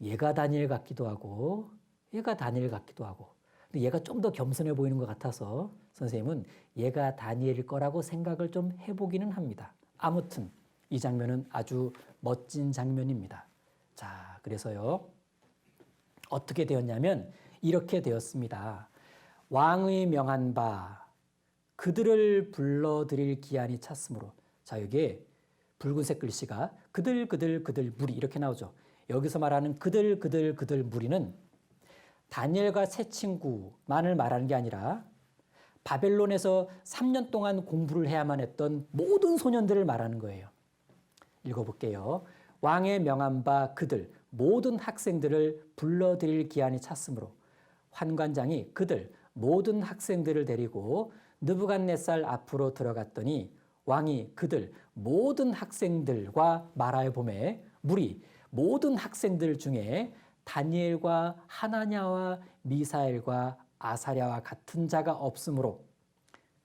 얘가 다니엘 같기도 하고 얘가 다니엘 같기도 하고, 근데 얘가 좀 더 겸손해 보이는 것 같아서 선생님은 얘가 다니엘일 거라고 생각을 좀 해보기는 합니다. 아무튼 이 장면은 아주 멋진 장면입니다. 자, 그래서요, 어떻게 되었냐면 이렇게 되었습니다. 왕의 명한 바 그들을 불러들일 기한이 찼으므로. 자, 여기에 붉은색 글씨가 그들 무리 이렇게 나오죠. 여기서 말하는 그들 무리는 다니엘과 세 친구만을 말하는 게 아니라 바벨론에서 3년 동안 공부를 해야만 했던 모든 소년들을 말하는 거예요. 읽어볼게요. 왕의 명한 바 그들 모든 학생들을 불러들일 기한이 찼으므로 환관장이 그들 모든 학생들을 데리고 느부갓네살 앞으로 들어갔더니 왕이 그들 모든 학생들과 말하여 보매 무리 모든 학생들 중에 다니엘과 하나냐와 미사엘과 아사랴와 같은 자가 없으므로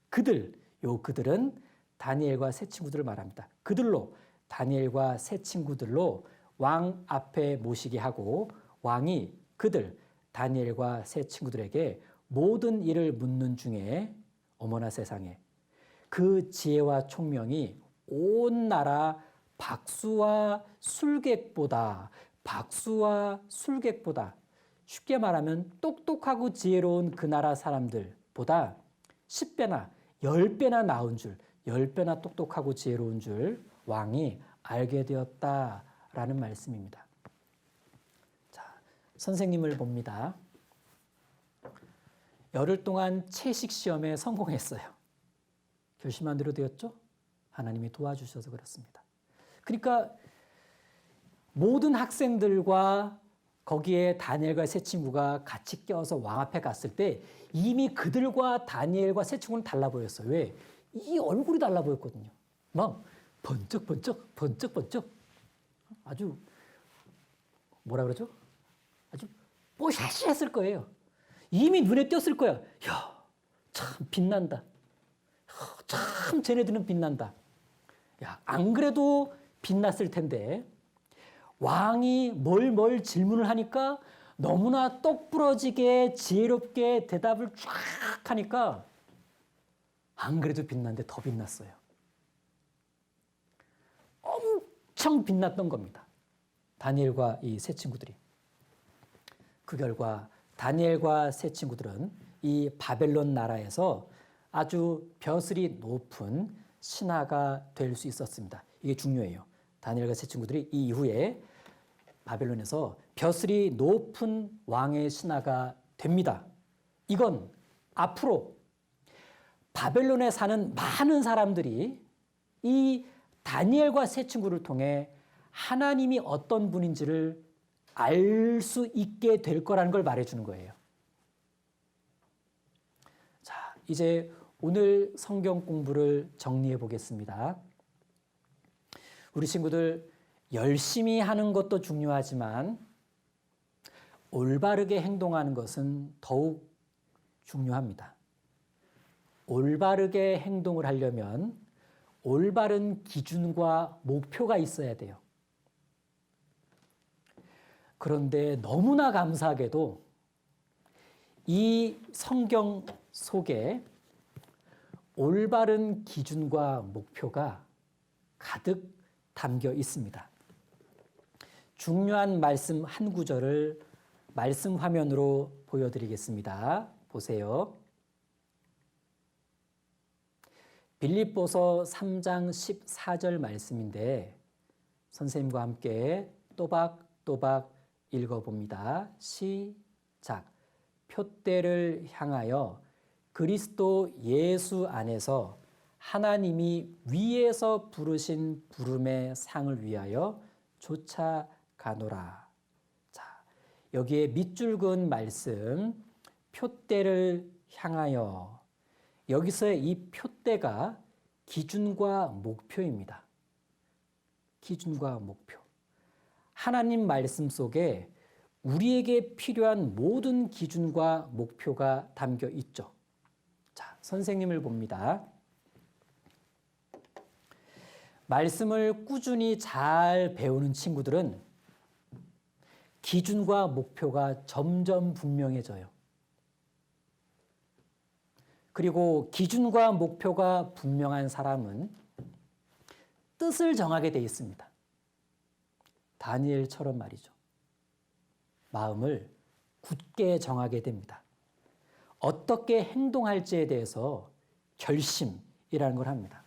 그들은 다니엘과 세 친구들을 말합니다. 그들로 다니엘과 세 친구들로 왕 앞에 모시게 하고 왕이 그들 다니엘과 세 친구들에게 모든 일을 묻는 중에 어머나 세상에 그 지혜와 총명이 온 나라 박수와 술객보다 쉽게 말하면 똑똑하고 지혜로운 그 나라 사람들보다 10배나 10배나 나은 줄 10배나 똑똑하고 지혜로운 줄 왕이 알게 되었다라는 말씀입니다. 자, 선생님을 봅니다. 열흘 동안 채식 시험에 성공했어요. 결심한 대로 되었죠? 하나님이 도와주셔서 그렇습니다. 그러니까 모든 학생들과 거기에 다니엘과 세 친구가 같이 껴서 왕 앞에 갔을 때 이미 그들과 다니엘과 세 친구는 달라 보였어요. 왜? 이 얼굴이 달라 보였거든요. 막 번쩍번쩍 아주 뭐라 그러죠? 아주 뽀샤시했을 거예요. 이미 눈에 띄었을 거야. 야, 참 빛난다. 참 쟤네들은 빛난다. 야, 안 그래도 빛났을 텐데 왕이 뭘 질문을 하니까 너무나 똑부러지게 지혜롭게 대답을 쫙 하니까 안 그래도 빛났는데 더 빛났어요. 엄청 빛났던 겁니다. 다니엘과 이 세 친구들이. 그 결과 다니엘과 세 친구들은 이 바벨론 나라에서 아주 벼슬이 높은 신하가 될 수 있었습니다. 이게 중요해요. 다니엘과 세 친구들이 이 이후에 바벨론에서 벼슬이 높은 왕의 신하가 됩니다. 이건 앞으로 바벨론에 사는 많은 사람들이 이 다니엘과 세 친구를 통해 하나님이 어떤 분인지를 알 수 있게 될 거라는 걸 말해주는 거예요. 자, 이제 오늘 성경 공부를 정리해 보겠습니다. 우리 친구들 열심히 하는 것도 중요하지만 올바르게 행동하는 것은 더욱 중요합니다. 올바르게 행동을 하려면 올바른 기준과 목표가 있어야 돼요. 그런데 너무나 감사하게도 이 성경 속에 올바른 기준과 목표가 가득 담겨 있습니다. 중요한 말씀 한 구절을 말씀 화면으로 보여드리겠습니다. 보세요. 빌립보서 3장 14절 말씀인데 선생님과 함께 또박또박 읽어봅니다. 시작. 표대를 향하여 그리스도 예수 안에서 하나님이 위에서 부르신 부름의 상을 위하여 쫓아가노라. 자, 여기에 밑줄 그은 말씀 표대를 향하여 여기서의 이 표대가 기준과 목표입니다. 기준과 목표. 하나님 말씀 속에 우리에게 필요한 모든 기준과 목표가 담겨 있죠. 자, 선생님을 봅니다. 말씀을 꾸준히 잘 배우는 친구들은 기준과 목표가 점점 분명해져요. 그리고 기준과 목표가 분명한 사람은 뜻을 정하게 돼 있습니다. 다니엘처럼 말이죠. 마음을 굳게 정하게 됩니다. 어떻게 행동할지에 대해서 결심이라는 걸 합니다.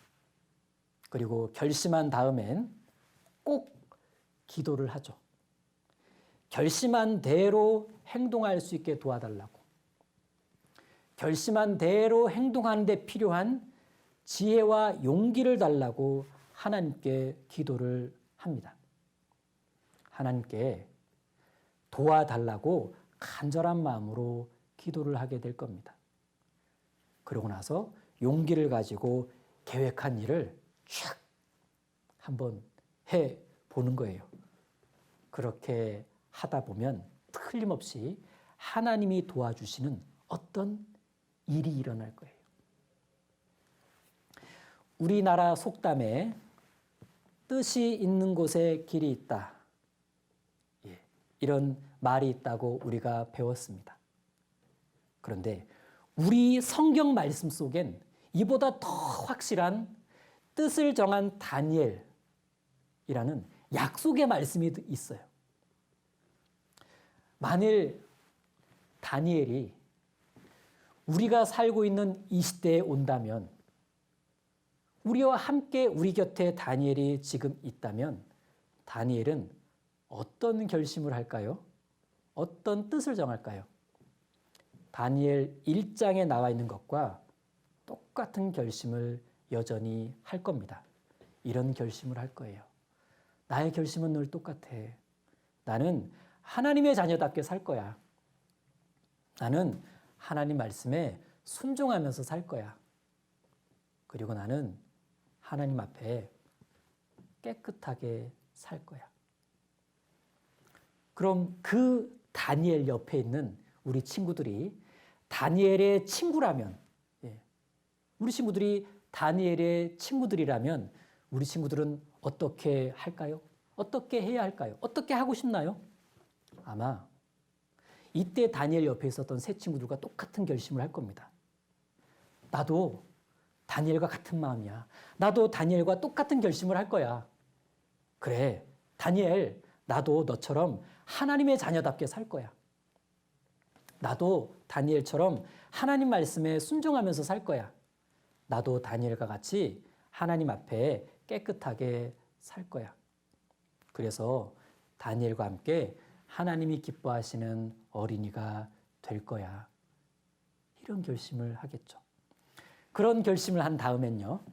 그리고 결심한 다음엔 꼭 기도를 하죠. 결심한 대로 행동할 수 있게 도와달라고. 결심한 대로 행동하는 데 필요한 지혜와 용기를 달라고 하나님께 기도를 합니다. 하나님께 도와달라고 간절한 마음으로 기도를 하게 될 겁니다. 그러고 나서 용기를 가지고 계획한 일을 촥 한번 해보는 거예요. 그렇게 하다 보면 틀림없이 하나님이 도와주시는 어떤 일이 일어날 거예요. 우리나라 속담에 뜻이 있는 곳에 길이 있다. 이런 말이 있다고 우리가 배웠습니다. 그런데 우리 성경 말씀 속엔 이보다 더 확실한 뜻을 정한 다니엘이라는 약속의 말씀이 있어요. 만일 다니엘이 우리가 살고 있는 이 시대에 온다면, 우리와 함께 우리 곁에 다니엘이 지금 있다면 다니엘은 어떤 결심을 할까요? 어떤 뜻을 정할까요? 다니엘 1장에 나와 있는 것과 똑같은 결심을 여전히 할 겁니다. 이런 결심을 할 거예요. 나의 결심은 늘 똑같아. 나는 하나님의 자녀답게 살 거야. 나는 하나님 말씀에 순종하면서 살 거야. 그리고 나는 하나님 앞에 깨끗하게 살 거야. 그럼 그 다니엘 옆에 있는 우리 친구들이 다니엘의 친구라면, 우리 친구들이 다니엘의 친구들이라면 우리 친구들은 어떻게 할까요? 어떻게 해야 할까요? 어떻게 하고 싶나요? 아마 이때 다니엘 옆에 있었던 세 친구들과 똑같은 결심을 할 겁니다. 나도 다니엘과 같은 마음이야. 나도 다니엘과 똑같은 결심을 할 거야. 그래, 다니엘, 나도 너처럼 하나님의 자녀답게 살 거야. 나도 다니엘처럼 하나님 말씀에 순종하면서 살 거야. 나도 다니엘과 같이 하나님 앞에 깨끗하게 살 거야. 그래서 다니엘과 함께 하나님이 기뻐하시는 어린이가 될 거야. 이런 결심을 하겠죠. 그런 결심을 한 다음엔요,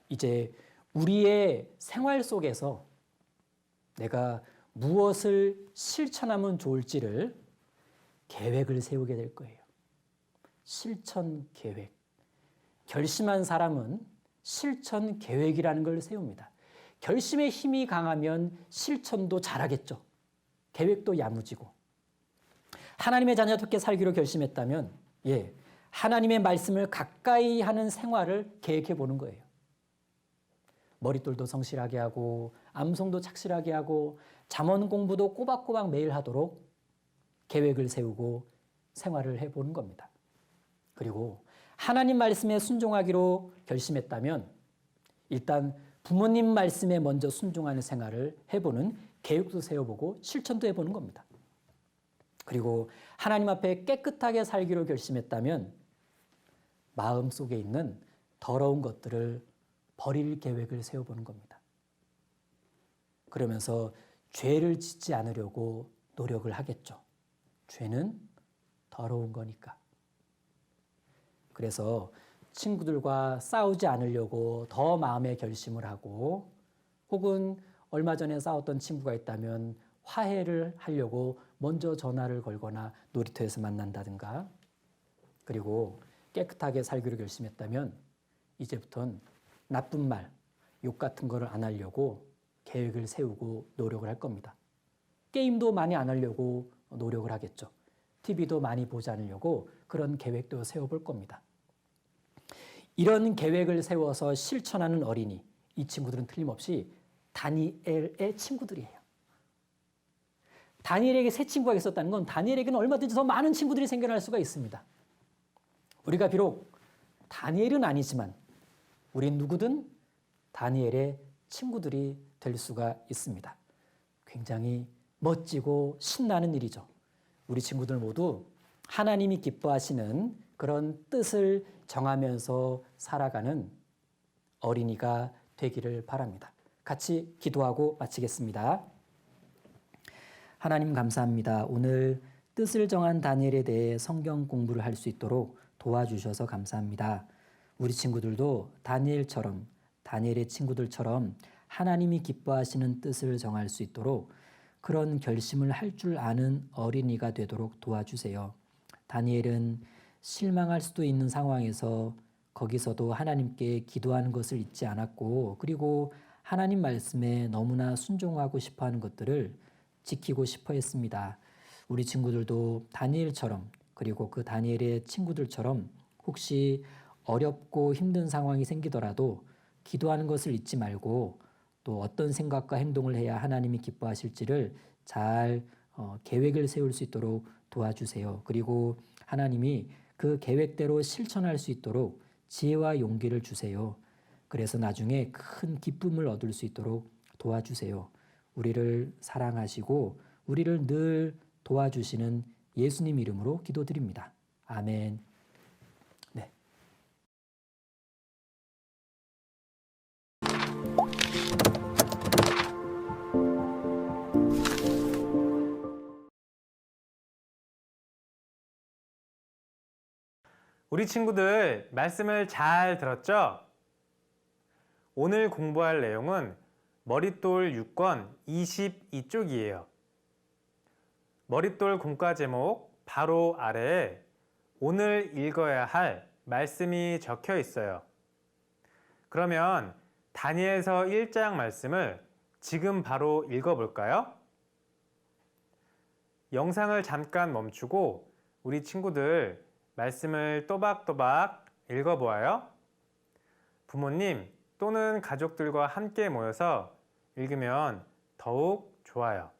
이제 우리의 생활 속에서 내가 무엇을 실천하면 좋을지를 계획을 세우게 될 거예요. 실천 계획. 결심한 사람은 실천 계획이라는 걸 세웁니다. 결심의 힘이 강하면 실천도 잘하겠죠. 계획도 야무지고. 하나님의 자녀답게 살기로 결심했다면, 하나님의 말씀을 가까이 하는 생활을 계획해 보는 거예요. 머릿돌도 성실하게 하고, 암송도 착실하게 하고, 잠언 공부도 꼬박꼬박 매일 하도록 계획을 세우고 생활을 해보는 겁니다. 그리고 하나님 말씀에 순종하기로 결심했다면 일단 부모님 말씀에 먼저 순종하는 생활을 해보는 계획도 세워보고 실천도 해보는 겁니다. 그리고 하나님 앞에 깨끗하게 살기로 결심했다면 마음속에 있는 더러운 것들을 버릴 계획을 세워보는 겁니다. 그러면서 죄를 짓지 않으려고 노력을 하겠죠. 죄는 더러운 거니까. 그래서 친구들과 싸우지 않으려고 더 마음의 결심을 하고, 혹은 얼마 전에 싸웠던 친구가 있다면 화해를 하려고 먼저 전화를 걸거나 놀이터에서 만난다든가, 그리고 깨끗하게 살기로 결심했다면 이제부터는 나쁜 말, 욕 같은 거를 안 하려고 계획을 세우고 노력을 할 겁니다. 게임도 많이 안 하려고 노력을 하겠죠. TV도 많이 보지 않으려고 그런 계획도 세워볼 겁니다. 이런 계획을 세워서 실천하는 어린이, 이 친구들은 틀림없이 다니엘의 친구들이에요. 다니엘에게 세 친구가 있었다는 건 다니엘에게는 얼마든지 더 많은 친구들이 생겨날 수가 있습니다. 우리가 비록 다니엘은 아니지만 우린 누구든 다니엘의 친구들이 될 수가 있습니다. 굉장히 멋지고 신나는 일이죠. 우리 친구들 모두 하나님이 기뻐하시는 그런 뜻을 정하면서 살아가는 어린이가 되기를 바랍니다. 같이 기도하고 마치겠습니다. 하나님 감사합니다. 오늘 뜻을 정한 다니엘에 대해 성경 공부를 할 수 있도록 도와주셔서 감사합니다. 우리 친구들도 다니엘처럼, 다니엘의 친구들처럼 하나님이 기뻐하시는 뜻을 정할 수 있도록 그런 결심을 할 줄 아는 어린이가 되도록 도와주세요. 다니엘은 실망할 수도 있는 상황에서 거기서도 하나님께 기도하는 것을 잊지 않았고, 그리고 하나님 말씀에 너무나 순종하고 싶어하는 것들을 지키고 싶어 했습니다. 우리 친구들도 다니엘처럼, 그리고 그 다니엘의 친구들처럼 혹시 어렵고 힘든 상황이 생기더라도 기도하는 것을 잊지 말고 또 어떤 생각과 행동을 해야 하나님이 기뻐하실지를 잘 계획을 세울 수 있도록 도와주세요. 그리고 하나님이 그 계획대로 실천할 수 있도록 지혜와 용기를 주세요. 그래서 나중에 큰 기쁨을 얻을 수 있도록 도와주세요. 우리를 사랑하시고 우리를 늘 도와주시는 예수님 이름으로 기도드립니다. 아멘. 네. 우리 친구들 말씀을 잘 들었죠? 오늘 공부할 내용은 머릿돌 6권 22쪽이에요. 머릿돌 공과 제목 바로 아래에 오늘 읽어야 할 말씀이 적혀 있어요. 그러면 다니엘서 1장 말씀을 지금 바로 읽어볼까요? 영상을 잠깐 멈추고 우리 친구들 말씀을 또박또박 읽어보아요. 부모님 또는 가족들과 함께 모여서 읽으면 더욱 좋아요.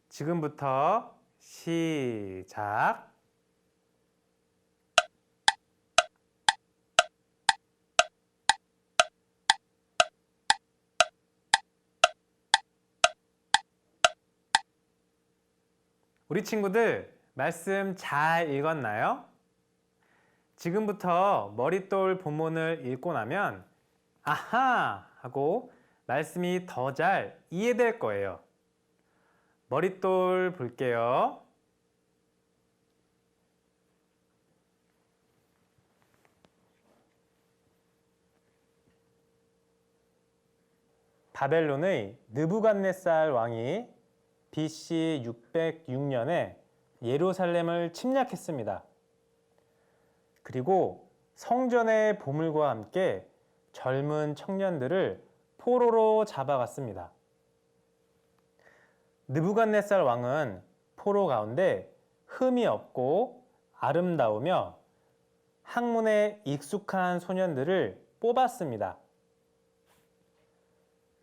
지금부터 시작! 우리 친구들 말씀 잘 읽었나요? 지금부터 머릿돌 본문을 읽고 나면 아하! 하고 말씀이 더 잘 이해될 거예요. 머릿돌 볼게요. 바벨론의 느부갓네살 왕이 BC 606년에 예루살렘을 침략했습니다. 그리고 성전의 보물과 함께 젊은 청년들을 포로로 잡아갔습니다. 느부갓네살 왕은 포로 가운데 흠이 없고 아름다우며 학문에 익숙한 소년들을 뽑았습니다.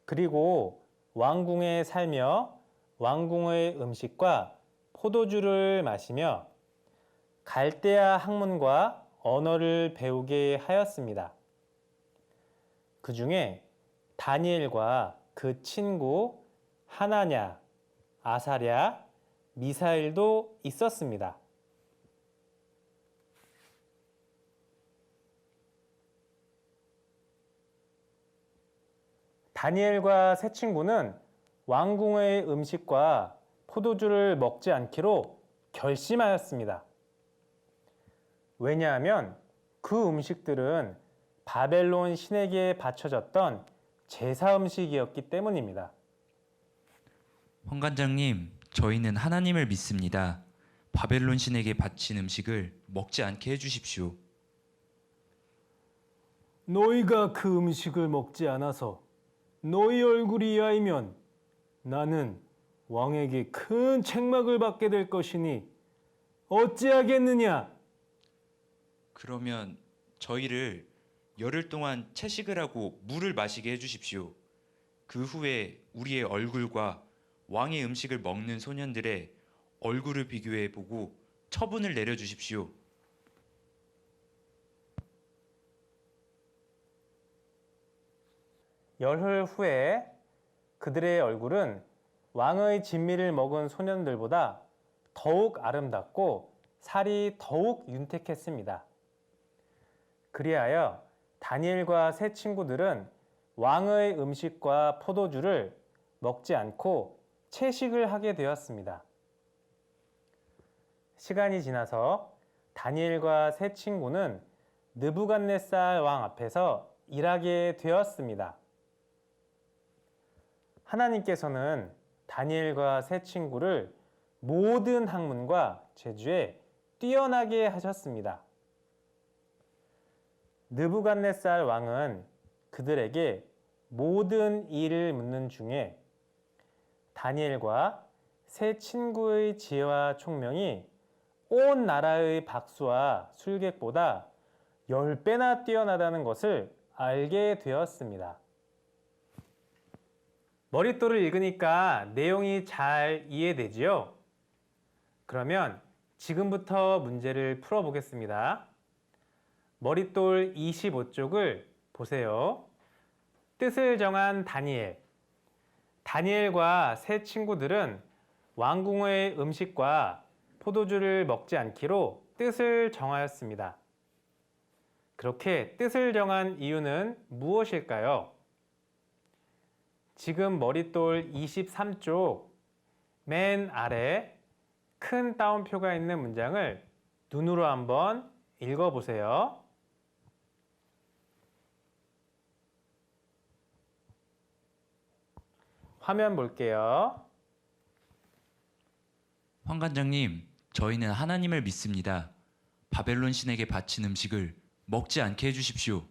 그리고 왕궁에 살며 왕궁의 음식과 포도주를 마시며 갈대아 학문과 언어를 배우게 하였습니다. 그 중에 다니엘과 그 친구 하나냐, 아사랴, 미사일도 있었습니다. 다니엘과 세 친구는 왕궁의 음식과 포도주를 먹지 않기로 결심하였습니다. 왜냐하면 그 음식들은 바벨론 신에게 바쳐졌던 제사 음식이었기 때문입니다. 황관장님, 저희는 하나님을 믿습니다. 바벨론 신에게 바친 음식을 먹지 않게 해주십시오. 너희가 그 음식을 먹지 않아서 너희 얼굴이 야이면 나는 왕에게 큰 책망을 받게 될 것이니 어찌하겠느냐? 그러면 저희를 열흘 동안 채식을 하고 물을 마시게 해주십시오. 그 후에 우리의 얼굴과 왕의 음식을 먹는 소년들의 얼굴을 비교해 보고 처분을 내려주십시오. 열흘 후에 그들의 얼굴은 왕의 진미를 먹은 소년들보다 더욱 아름답고 살이 더욱 윤택했습니다. 그리하여 다니엘과 세 친구들은 왕의 음식과 포도주를 먹지 않고 채식을 하게 되었습니다. 시간이 지나서 다니엘과 세 친구는 느부갓네살 왕 앞에서 일하게 되었습니다. 하나님께서는 다니엘과 세 친구를 모든 학문과 재주에 뛰어나게 하셨습니다. 느부갓네살 왕은 그들에게 모든 일을 묻는 중에 다니엘과 세 친구의 지혜와 총명이 온 나라의 박수와 술객보다 10배나 뛰어나다는 것을 알게 되었습니다. 머릿돌을 읽으니까 내용이 잘 이해되지요? 그러면 지금부터 문제를 풀어보겠습니다. 머릿돌 25쪽을 보세요. 뜻을 정한 다니엘. 다니엘과 세 친구들은 왕궁의 음식과 포도주를 먹지 않기로 뜻을 정하였습니다. 그렇게 뜻을 정한 이유는 무엇일까요? 지금 머릿돌 23쪽 맨 아래 큰 따옴표가 있는 문장을 눈으로 한번 읽어보세요. 화면 볼게요. 황관장님, 저희는 하나님을 믿습니다. 바벨론 신에게 바친 음식을 먹지 않게 해주십시오.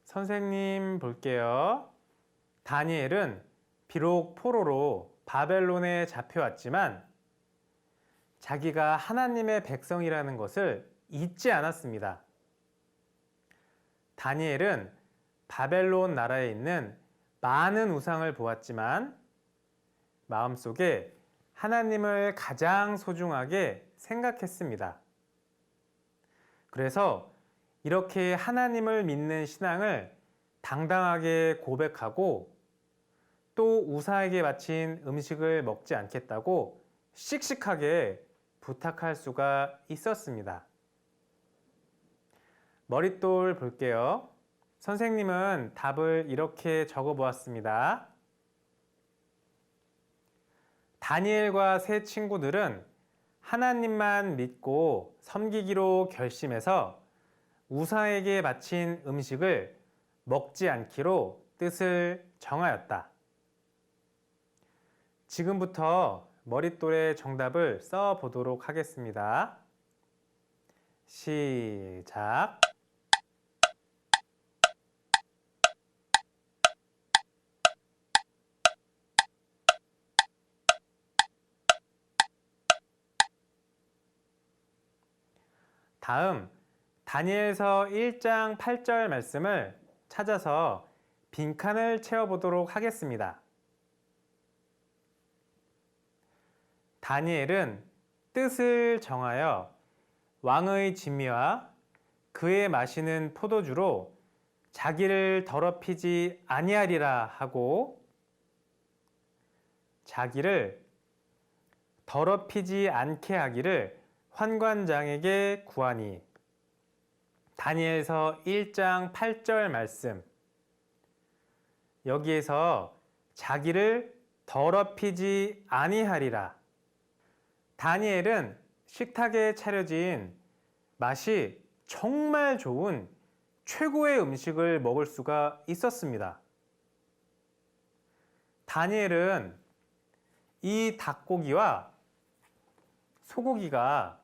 선생님 볼게요. 다니엘은 비록 포로로 바벨론에 잡혀왔지만 자기가 하나님의 백성이라는 것을 잊지 않았습니다. 다니엘은 바벨론 나라에 있는 많은 우상을 보았지만 마음속에 하나님을 가장 소중하게 생각했습니다. 그래서 이렇게 하나님을 믿는 신앙을 당당하게 고백하고 또 우상에게 바친 음식을 먹지 않겠다고 씩씩하게 부탁할 수가 있었습니다. 머릿돌 볼게요. 선생님은 답을 이렇게 적어 보았습니다. 다니엘과 세 친구들은 하나님만 믿고 섬기기로 결심해서 우상에게 바친 음식을 먹지 않기로 뜻을 정하였다. 지금부터 머릿돌에 정답을 써 보도록 하겠습니다. 시작. 다음 다니엘서 1장 8절 말씀을 찾아서 빈칸을 채워보도록 하겠습니다. 다니엘은 뜻을 정하여 왕의 진미와 그의 마시는 포도주로 자기를 더럽히지 아니하리라 하고 자기를 더럽히지 않게 하기를 환관장에게 구하니. 다니엘서 1장 8절 말씀. 여기에서 자기를 더럽히지 아니하리라. 다니엘은 식탁에 차려진 맛이 정말 좋은 최고의 음식을 먹을 수가 있었습니다. 다니엘은 이 닭고기와 소고기가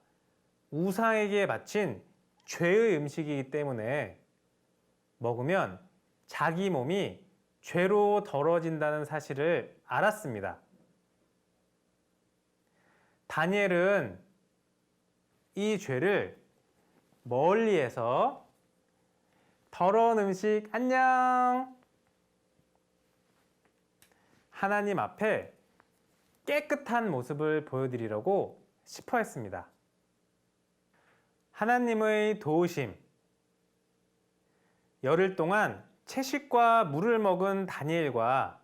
우상에게 바친 죄의 음식이기 때문에 먹으면 자기 몸이 죄로 더러워진다는 사실을 알았습니다. 다니엘은 이 죄를 멀리해서 더러운 음식 안녕! 하나님 앞에 깨끗한 모습을 보여드리려고 싶어 했습니다. 하나님의 도우심. 열흘 동안 채식과 물을 먹은 다니엘과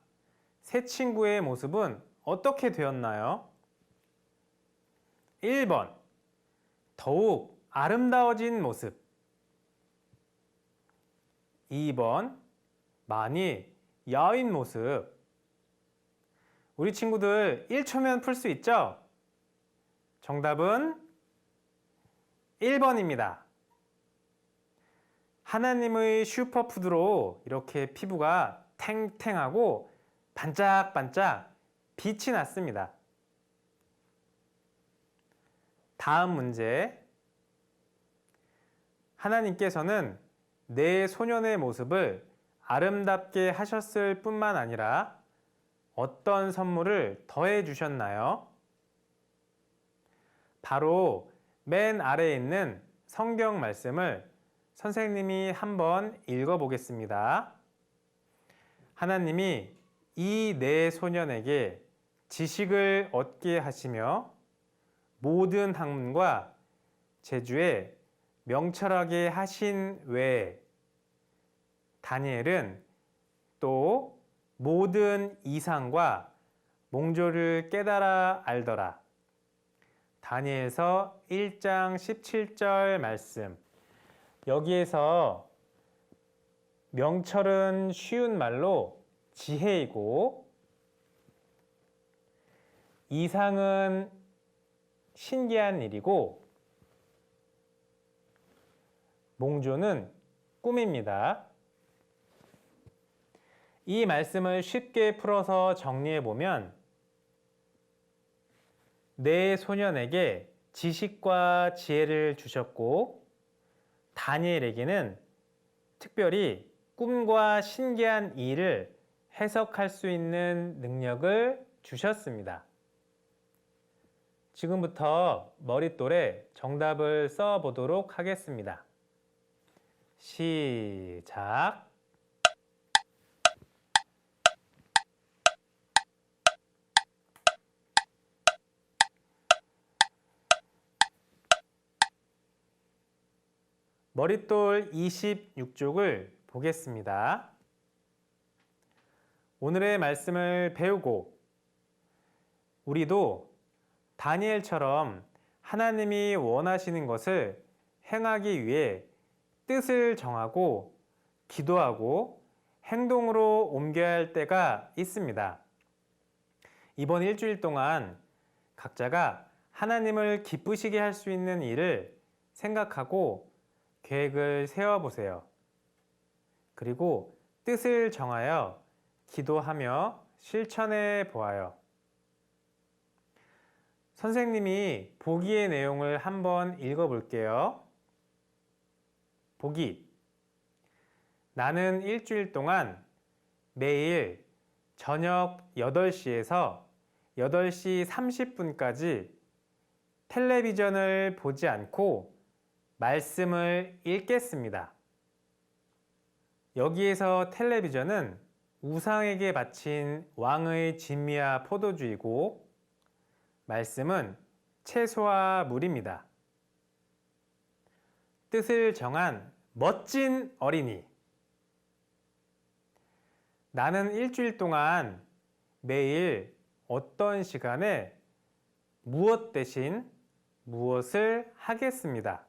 세 친구의 모습은 어떻게 되었나요? 1번, 더욱 아름다워진 모습. 2번, 많이 야윈 모습. 우리 친구들 1초면 풀 수 있죠? 정답은 1번입니다. 하나님의 슈퍼푸드로 이렇게 피부가 탱탱하고 반짝반짝 빛이 났습니다. 다음 문제. 하나님께서는 내 소년의 모습을 아름답게 하셨을 뿐만 아니라 어떤 선물을 더해 주셨나요? 바로 맨 아래에 있는 성경 말씀을 선생님이 한번 읽어보겠습니다. 하나님이 이 네 소년에게 지식을 얻게 하시며 모든 학문과 재주에 명철하게 하신 외에 다니엘은 또 모든 이상과 몽조를 깨달아 알더라. 다니엘서 1장 17절 말씀. 여기에서 명철은 쉬운 말로 지혜이고 이상은 신기한 일이고 몽조는 꿈입니다. 이 말씀을 쉽게 풀어서 정리해 보면 네 소년에게 지식과 지혜를 주셨고 다니엘에게는 특별히 꿈과 신기한 일을 해석할 수 있는 능력을 주셨습니다. 지금부터 머릿돌에 정답을 써 보도록 하겠습니다. 시작. 머릿돌 26쪽을 보겠습니다. 오늘의 말씀을 배우고 우리도 다니엘처럼 하나님이 원하시는 것을 행하기 위해 뜻을 정하고 기도하고 행동으로 옮겨야 할 때가 있습니다. 이번 일주일 동안 각자가 하나님을 기쁘시게 할 수 있는 일을 생각하고 계획을 세워보세요. 그리고 뜻을 정하여 기도하며 실천해 보아요. 선생님이 보기의 내용을 한번 읽어볼게요. 보기. 나는 일주일 동안 매일 저녁 8시에서 8시 30분까지 텔레비전을 보지 않고 말씀을 읽겠습니다. 여기에서 텔레비전은 우상에게 바친 왕의 진미와 포도주이고 말씀은 채소와 물입니다. 뜻을 정한 멋진 어린이. 나는 일주일 동안 매일 어떤 시간에 무엇 대신 무엇을 하겠습니다.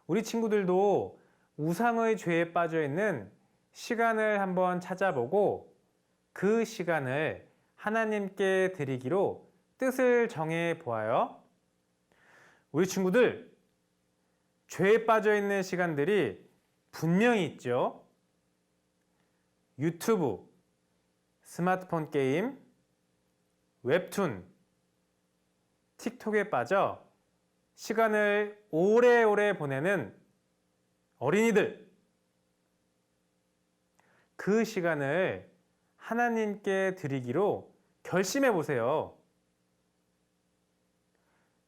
우리 친구들도 우상의 죄에 빠져 있는 시간을 한번 찾아보고 그 시간을 하나님께 드리기로 뜻을 정해 보아요. 우리 친구들, 죄에 빠져 있는 시간들이 분명히 있죠. 유튜브, 스마트폰 게임, 웹툰, 틱톡에 빠져 시간을 오래오래 보내는 어린이들. 그 시간을 하나님께 드리기로 결심해 보세요.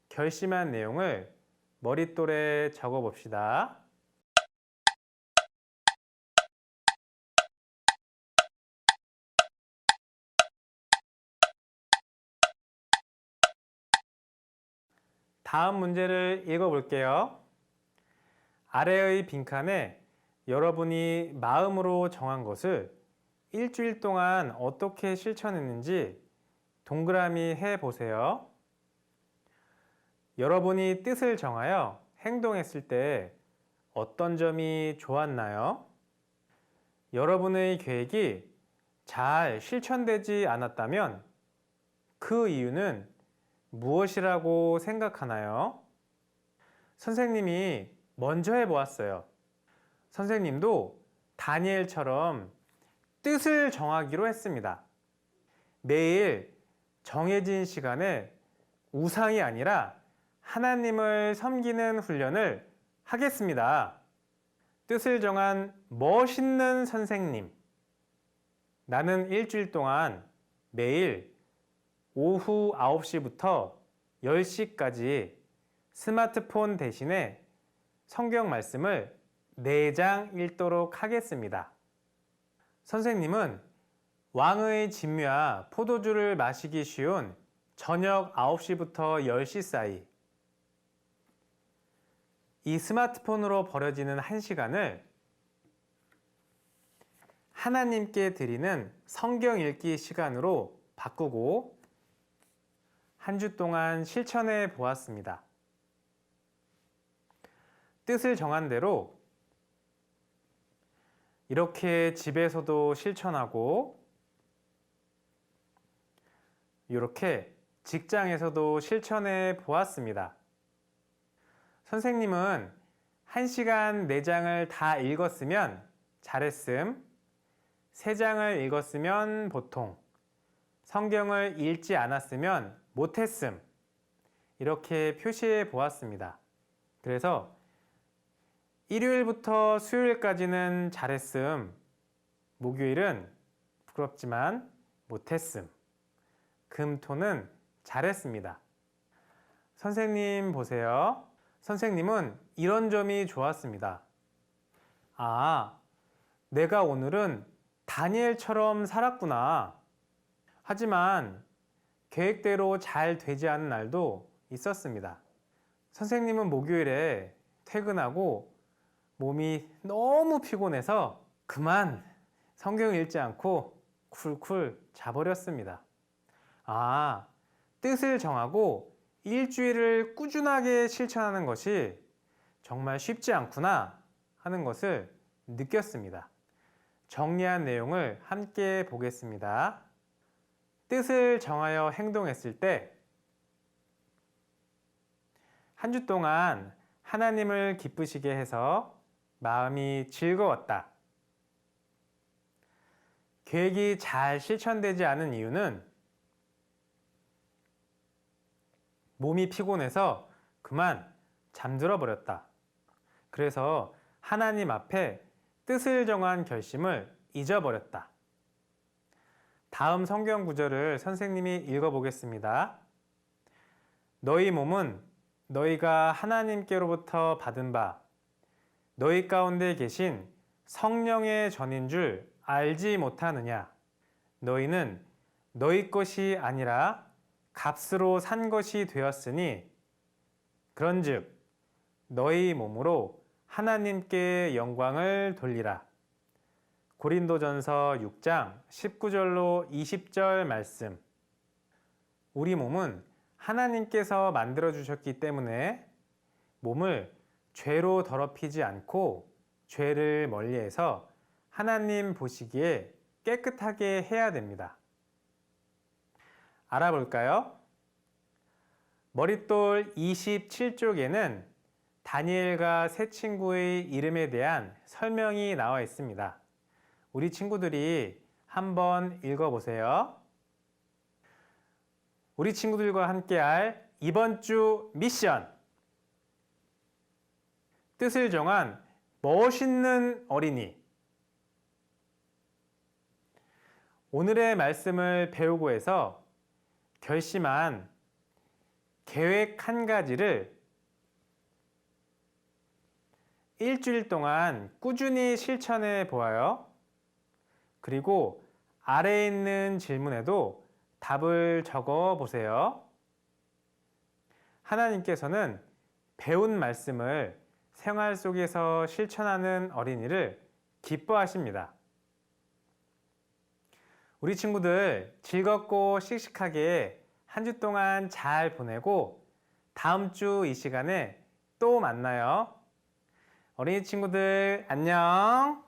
결심한 내용을 머릿돌에 적어 봅시다. 다음 문제를 읽어볼게요. 아래의 빈칸에 여러분이 마음으로 정한 것을 일주일 동안 어떻게 실천했는지 동그라미 해보세요. 여러분이 뜻을 정하여 행동했을 때 어떤 점이 좋았나요? 여러분의 계획이 잘 실천되지 않았다면 그 이유는 무엇이라고 생각하나요? 선생님이 먼저 해보았어요. 선생님도 다니엘처럼 뜻을 정하기로 했습니다. 매일 정해진 시간에 우상이 아니라 하나님을 섬기는 훈련을 하겠습니다. 뜻을 정한 멋있는 선생님. 나는 일주일 동안 매일 오후 9시부터 10시까지 스마트폰 대신에 성경 말씀을 4장 읽도록 하겠습니다. 선생님은 왕의 진미와 포도주를 마시기 쉬운 저녁 9시부터 10시 사이 이 스마트폰으로 벌어지는 1시간을 하나님께 드리는 성경 읽기 시간으로 바꾸고 한 주 동안 실천해 보았습니다. 뜻을 정한 대로 이렇게 집에서도 실천하고 이렇게 직장에서도 실천해 보았습니다. 선생님은 1시간 4장을 다 읽었으면 잘했음, 3장을 읽었으면 보통, 성경을 읽지 않았으면 못했음, 이렇게 표시해 보았습니다. 그래서 일요일부터 수요일까지는 잘했음, 목요일은 부끄럽지만 못했음, 금토는 잘했습니다. 선생님 보세요. 선생님은 이런 점이 좋았습니다. 아, 내가 오늘은 다니엘처럼 살았구나. 하지만 계획대로 잘 되지 않은 날도 있었습니다. 선생님은 목요일에 퇴근하고 몸이 너무 피곤해서 그만 성경 읽지 않고 쿨쿨 자버렸습니다. 아, 뜻을 정하고 일주일을 꾸준하게 실천하는 것이 정말 쉽지 않구나 하는 것을 느꼈습니다. 정리한 내용을 함께 보겠습니다. 뜻을 정하여 행동했을 때 한 주 동안 하나님을 기쁘시게 해서 마음이 즐거웠다. 계획이 잘 실천되지 않은 이유는 몸이 피곤해서 그만 잠들어 버렸다. 그래서 하나님 앞에 뜻을 정한 결심을 잊어버렸다. 다음 성경 구절을 선생님이 읽어보겠습니다. 너희 몸은 너희가 하나님께로부터 받은 바 너희 가운데 계신 성령의 전인 줄 알지 못하느냐. 너희는 너희 것이 아니라 값으로 산 것이 되었으니 그런즉 너희 몸으로 하나님께 영광을 돌리라. 고린도전서 6장 19절로 20절 말씀. 우리 몸은 하나님께서 만들어 주셨기 때문에 몸을 죄로 더럽히지 않고 죄를 멀리해서 하나님 보시기에 깨끗하게 해야 됩니다. 알아볼까요? 머릿돌 27쪽에는 다니엘과 세 친구의 이름에 대한 설명이 나와 있습니다. 우리 친구들이 한번 읽어보세요. 우리 친구들과 함께할 이번 주 미션. 뜻을 정한 멋있는 어린이. 오늘의 말씀을 배우고 해서 결심한 계획 한 가지를 일주일 동안 꾸준히 실천해 보아요. 그리고 아래에 있는 질문에도 답을 적어 보세요. 하나님께서는 배운 말씀을 생활 속에서 실천하는 어린이를 기뻐하십니다. 우리 친구들 즐겁고 씩씩하게 한 주 동안 잘 보내고 다음 주 이 시간에 또 만나요. 어린이 친구들 안녕.